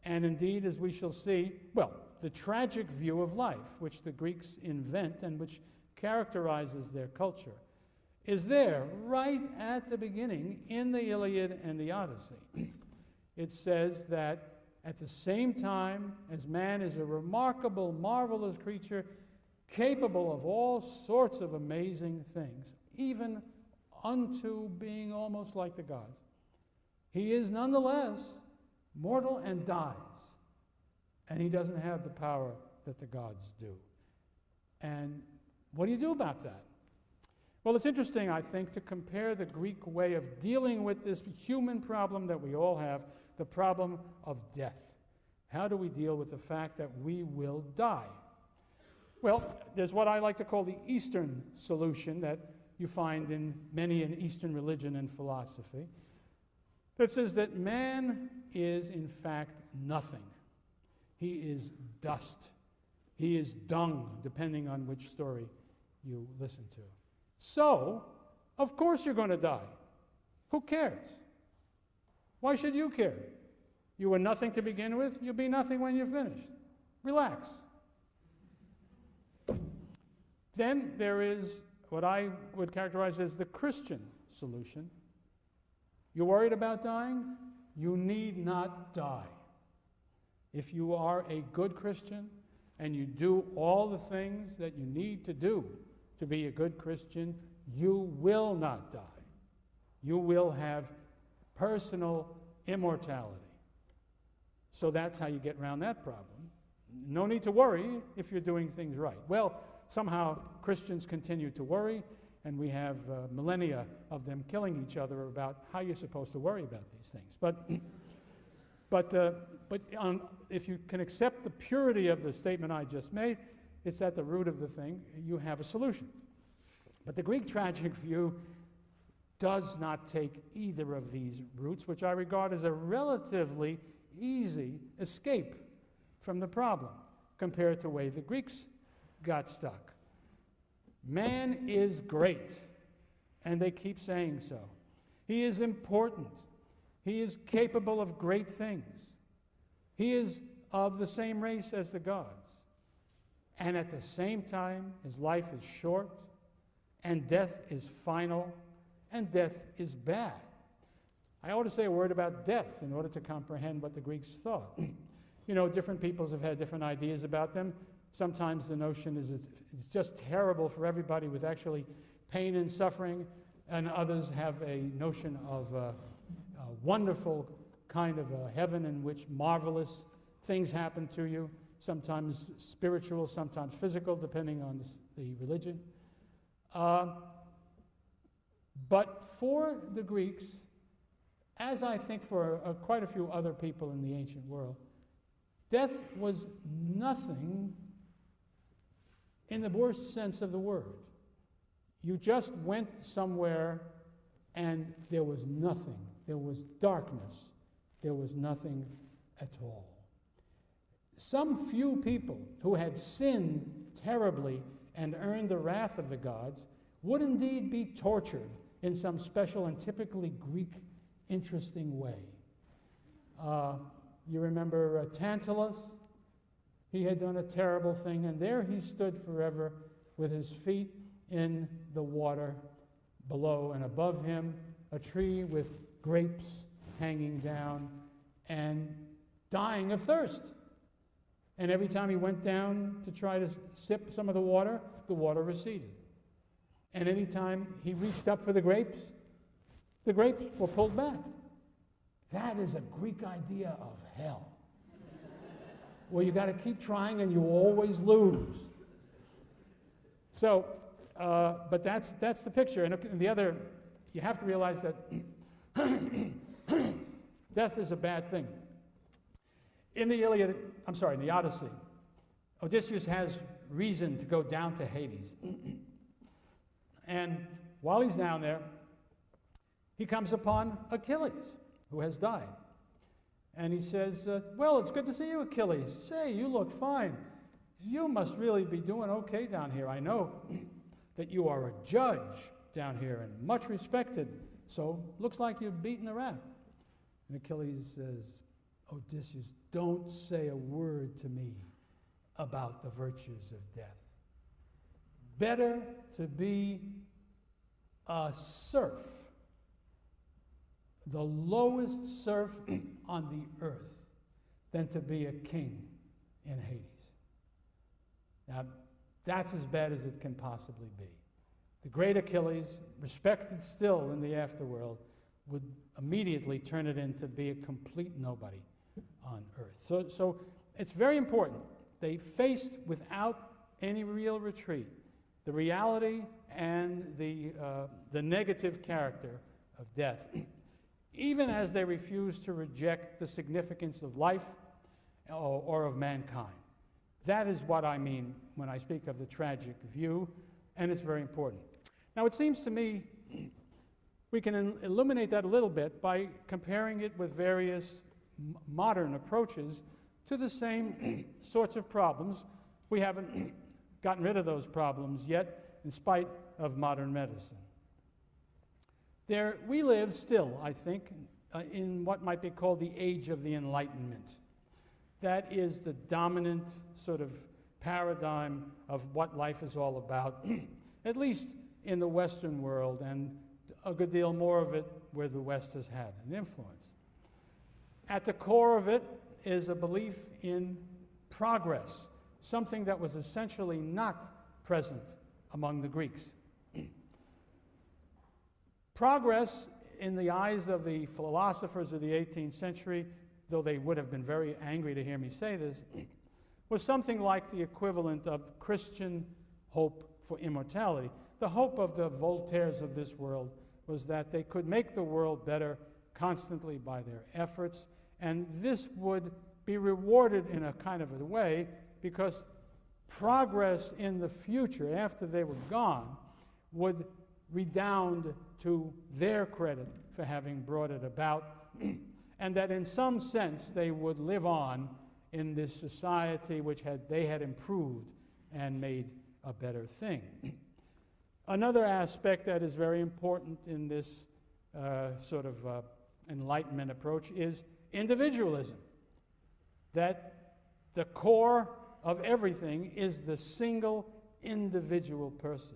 A: And indeed, as we shall see, well, the tragic view of life, which the Greeks invent and which characterizes their culture, is there right at the beginning in the Iliad and the Odyssey. It says that at the same time as man is a remarkable, marvelous creature, capable of all sorts of amazing things, even unto being almost like the gods, he is nonetheless mortal and dies. And he doesn't have the power that the gods do. And what do you do about that? Well, it's interesting, I think, to compare the Greek way of dealing with this human problem that we all have, the problem of death. How do we deal with the fact that we will die? Well, there's what I like to call the Eastern solution that you find in many in Eastern religion and philosophy, that says that man is, in fact, nothing. He is dust. He is dung, depending on which story you listen to. So, of course you're going to die. Who cares? Why should you care? You were nothing to begin with. You'll be nothing when you're finished. Relax. Then there is what I would characterize as the Christian solution. You're worried about dying? You need not die. If you are a good Christian and you do all the things that you need to do to be a good Christian, you will not die. You will have personal immortality. So that's how you get around that problem. No need to worry if you're doing things right. Well, somehow Christians continue to worry, and we have millennia of them killing each other about how you're supposed to worry about these things. But if you can accept the purity of the statement I just made, it's at the root of the thing, you have a solution. But the Greek tragic view does not take either of these routes, which I regard as a relatively easy escape from the problem compared to the way the Greeks got stuck. Man is great, and they keep saying so. He is important. He is capable of great things. He is of the same race as the gods. And at the same time, his life is short, and death is final, and death is bad. I ought to say a word about death in order to comprehend what the Greeks thought. You know, different peoples have had different ideas about them. Sometimes the notion is it's just terrible for everybody with actually pain and suffering, and others have a notion of a wonderful kind of a heaven in which marvelous things happen to you, sometimes spiritual, sometimes physical, depending on the religion. But for the Greeks, as I think for quite a few other people in the ancient world, death was nothing in the worst sense of the word. You just went somewhere and there was nothing. There was darkness. There was nothing at all. some few people who had sinned terribly and earned the wrath of the gods would indeed be tortured in some special and typically Greek interesting way. You remember Tantalus? He had done a terrible thing, and there he stood forever with his feet in the water below, and above him a tree with grapes hanging down and dying of thirst. And every time he went down to try to sip some of the water receded. And any time he reached up for the grapes were pulled back. That is a Greek idea of hell, where you got to keep trying and you always lose. So, but that's the picture. And the other, you have to realize that death is a bad thing. In the Odyssey, Odysseus has reason to go down to Hades. And while he's down there, he comes upon Achilles, who has died. And he says, well, it's good to see you, Achilles. Say, you look fine. You must really be doing okay down here. I know that you are a judge down here and much respected, so looks like you've beaten the rat. And Achilles says, Odysseus, don't say a word to me about the virtues of death. Better to be a serf, the lowest serf on the earth, than to be a king in Hades. Now, that's as bad as it can possibly be. The great Achilles, respected still in the afterworld, would immediately turn it into be a complete nobody on earth. So it's very important. They faced without any real retreat the reality and the negative character of death, even as they refused to reject the significance of life or of mankind. That is what I mean when I speak of the tragic view, and it's very important. Now, it seems to me we can illuminate that a little bit by comparing it with various modern approaches to the same sorts of problems. We haven't gotten rid of those problems yet, in spite of modern medicine. We live still, I think, in what might be called the age of the Enlightenment. That is the dominant sort of paradigm of what life is all about, at least in the Western world, and a good deal more of it where the West has had an influence. At the core of it is a belief in progress, something that was essentially not present among the Greeks. Progress, in the eyes of the philosophers of the 18th century, though they would have been very angry to hear me say this, was something like the equivalent of Christian hope for immortality. The hope of the Voltaires of this world was that they could make the world better constantly by their efforts, and this would be rewarded in a kind of a way because progress in the future, after they were gone, would redound to their credit for having brought it about, and that in some sense they would live on in this society which they had improved and made a better thing. Another aspect that is very important in this sort of Enlightenment approach is individualism, that the core of everything is the single individual person.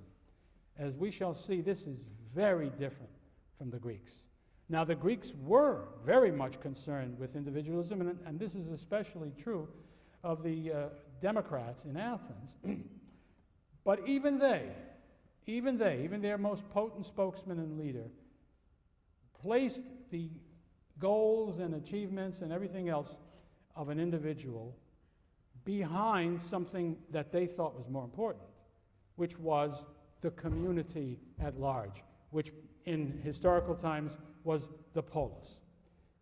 A: As we shall see, this is very different from the Greeks. Now, the Greeks were very much concerned with individualism, and this is especially true of the Democrats in Athens. But even their most potent spokesman and leader, placed the goals and achievements and everything else of an individual behind something that they thought was more important, which was the community at large, which in historical times was the polis.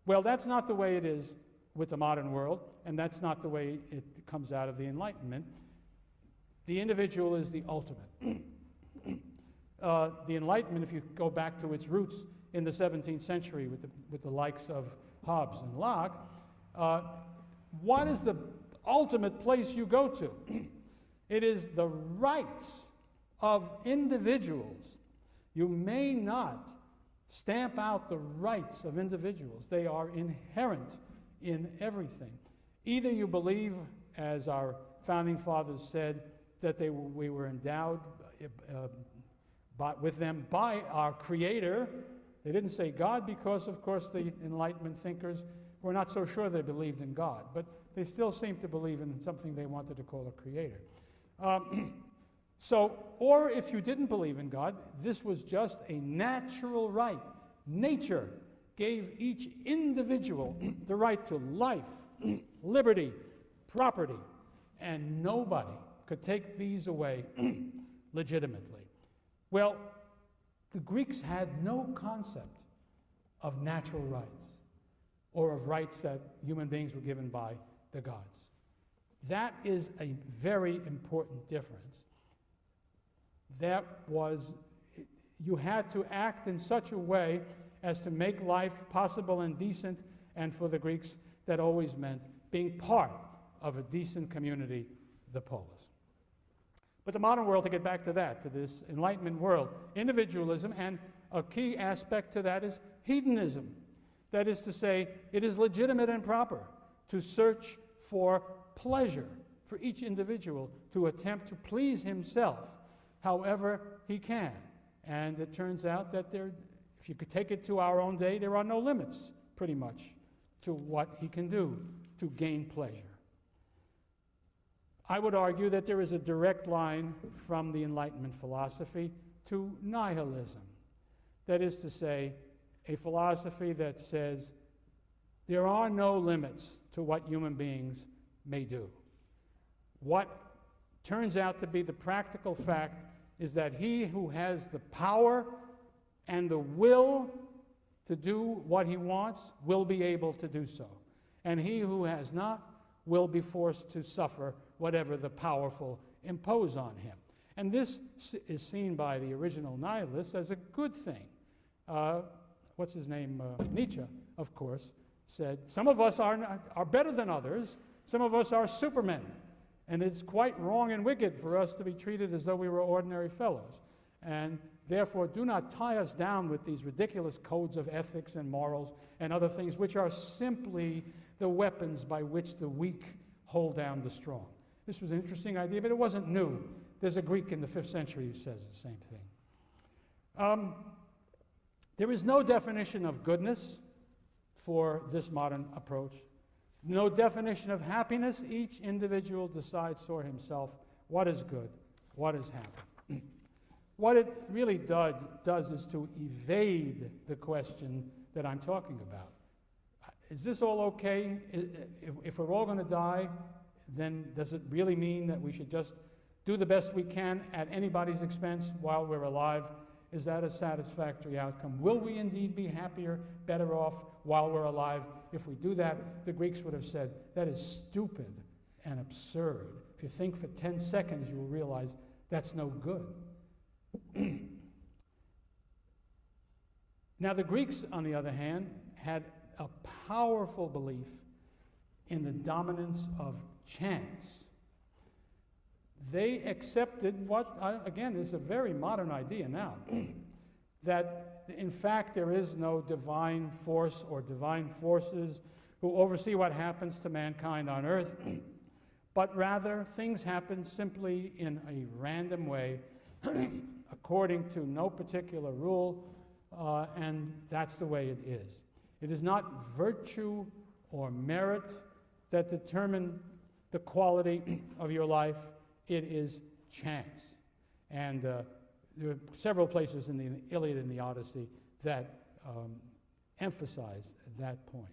A: Well, that's not the way it is with the modern world, and that's not the way it comes out of the Enlightenment. The individual is the ultimate. The Enlightenment, if you go back to its roots in the 17th century with the likes of Hobbes and Locke, what is the ultimate place you go to. It is the rights of individuals. You may not stamp out the rights of individuals. They are inherent in everything. Either you believe, as our founding fathers said, that we were endowed with them by our Creator. They didn't say God because, of course, the Enlightenment thinkers were not so sure they believed in God, but they still seemed to believe in something they wanted to call a Creator. Or if you didn't believe in God, this was just a natural right. Nature gave each individual the right to life, liberty, property, and nobody could take these away legitimately. Well, the Greeks had no concept of natural rights or of rights that human beings were given by the gods. That is a very important difference. You had to act in such a way as to make life possible and decent, and for the Greeks, that always meant being part of a decent community, the polis. But the modern world, to get back to that, to this Enlightenment world, individualism, and a key aspect to that is hedonism. That is to say, it is legitimate and proper to search for pleasure for each individual, to attempt to please himself however he can. And it turns out that if you could take it to our own day, there are no limits, pretty much, to what he can do to gain pleasure. I would argue that there is a direct line from the Enlightenment philosophy to nihilism. That is to say, a philosophy that says there are no limits to what human beings may do. What turns out to be the practical fact is that he who has the power and the will to do what he wants will be able to do so. And he who has not will be forced to suffer whatever the powerful impose on him. And this is seen by the original nihilists as a good thing. What's his name? Nietzsche, of course, said, some of us are better than others, some of us are supermen. And it's quite wrong and wicked for us to be treated as though we were ordinary fellows. And therefore, do not tie us down with these ridiculous codes of ethics and morals and other things which are simply the weapons by which the weak hold down the strong. This was an interesting idea, but it wasn't new. There's a Greek in the 5th century who says the same thing. There is no definition of goodness for this modern approach. No definition of happiness. Each individual decides for himself what is good, what is happy. What it really does is to evade the question that I'm talking about. Is this all okay? If we're all going to die, then does it really mean that we should just do the best we can at anybody's expense while we're alive? Is that a satisfactory outcome? Will we indeed be happier, better off while we're alive? If we do that, the Greeks would have said, that is stupid and absurd. If you think for 10 seconds, you will realize that's no good. Now, the Greeks, on the other hand, had a powerful belief in the dominance of chance. They accepted what, again, is a very modern idea now, that in fact there is no divine force or divine forces who oversee what happens to mankind on earth, but rather things happen simply in a random way, according to no particular rule, and that's the way it is. It is not virtue or merit that determine the quality of your life. It is chance. And there are several places in the Iliad and the Odyssey that emphasize that point.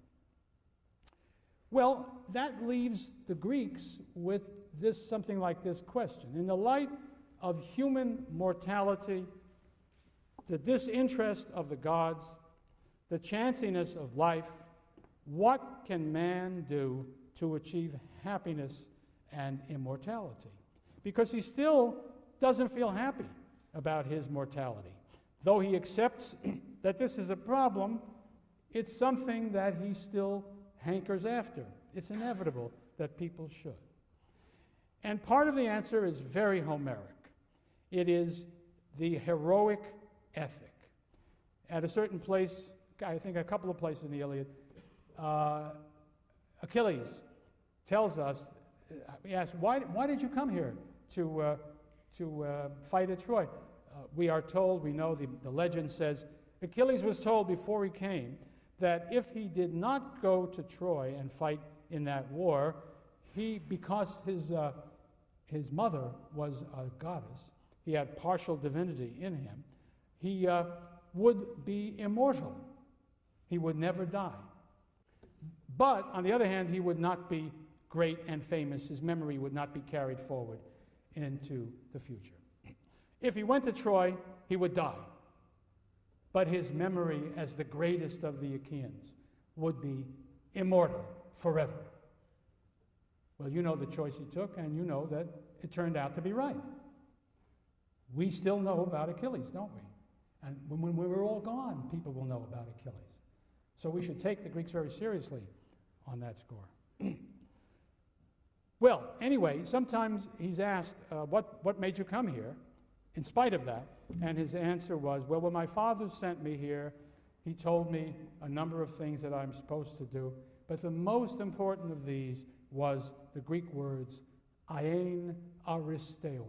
A: Well, that leaves the Greeks with something like this question. In the light of human mortality, the disinterest of the gods, the chanciness of life, what can man do to achieve happiness and immortality? Because he still doesn't feel happy about his mortality. Though he accepts that this is a problem, it's something that he still hankers after. It's inevitable that people should. And part of the answer is very Homeric. It is the heroic ethic. At a certain place, I think a couple of places in the Iliad, Achilles tells us, he asks, why did you come here to fight at Troy? We are told, we know the legend says, Achilles was told before he came that if he did not go to Troy and fight in that war, because his mother was a goddess, he had partial divinity in him, he would be immortal. He would never die. But, on the other hand, he would not be great and famous. His memory would not be carried forward into the future. If he went to Troy, he would die. But his memory as the greatest of the Achaeans would be immortal forever. Well, you know the choice he took, and you know that it turned out to be right. We still know about Achilles, don't we? And when we're all gone, people will know about Achilles. So we should take the Greeks very seriously on that score. Well, anyway, sometimes he's asked, what made you come here, in spite of that? And his answer was, well, when my father sent me here, he told me a number of things that I'm supposed to do, but the most important of these was the Greek words, aien aristeoin.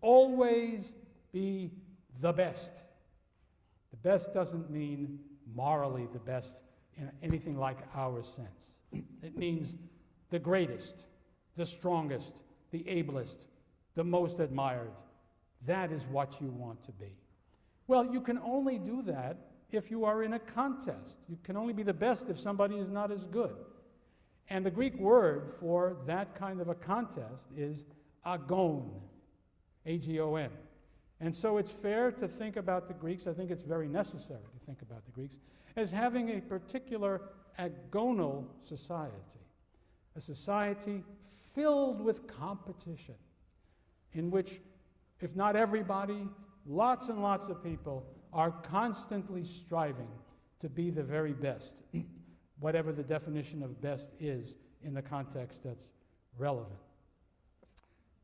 A: Always be the best. The best doesn't mean morally the best in anything like our sense. It means the greatest, the strongest, the ablest, the most admired. That is what you want to be. Well, you can only do that if you are in a contest. You can only be the best if somebody is not as good. And the Greek word for that kind of a contest is agon, A-G-O-N. And so it's fair to think about the Greeks, I think it's very necessary to think about the Greeks, as having a particular agonal society, a society filled with competition, in which, if not everybody, lots and lots of people are constantly striving to be the very best, whatever the definition of best is in the context that's relevant.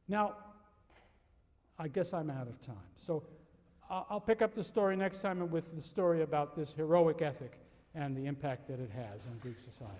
A: Now, I guess I'm out of time. So I'll pick up the story next time with the story about this heroic ethic and the impact that it has on Greek society.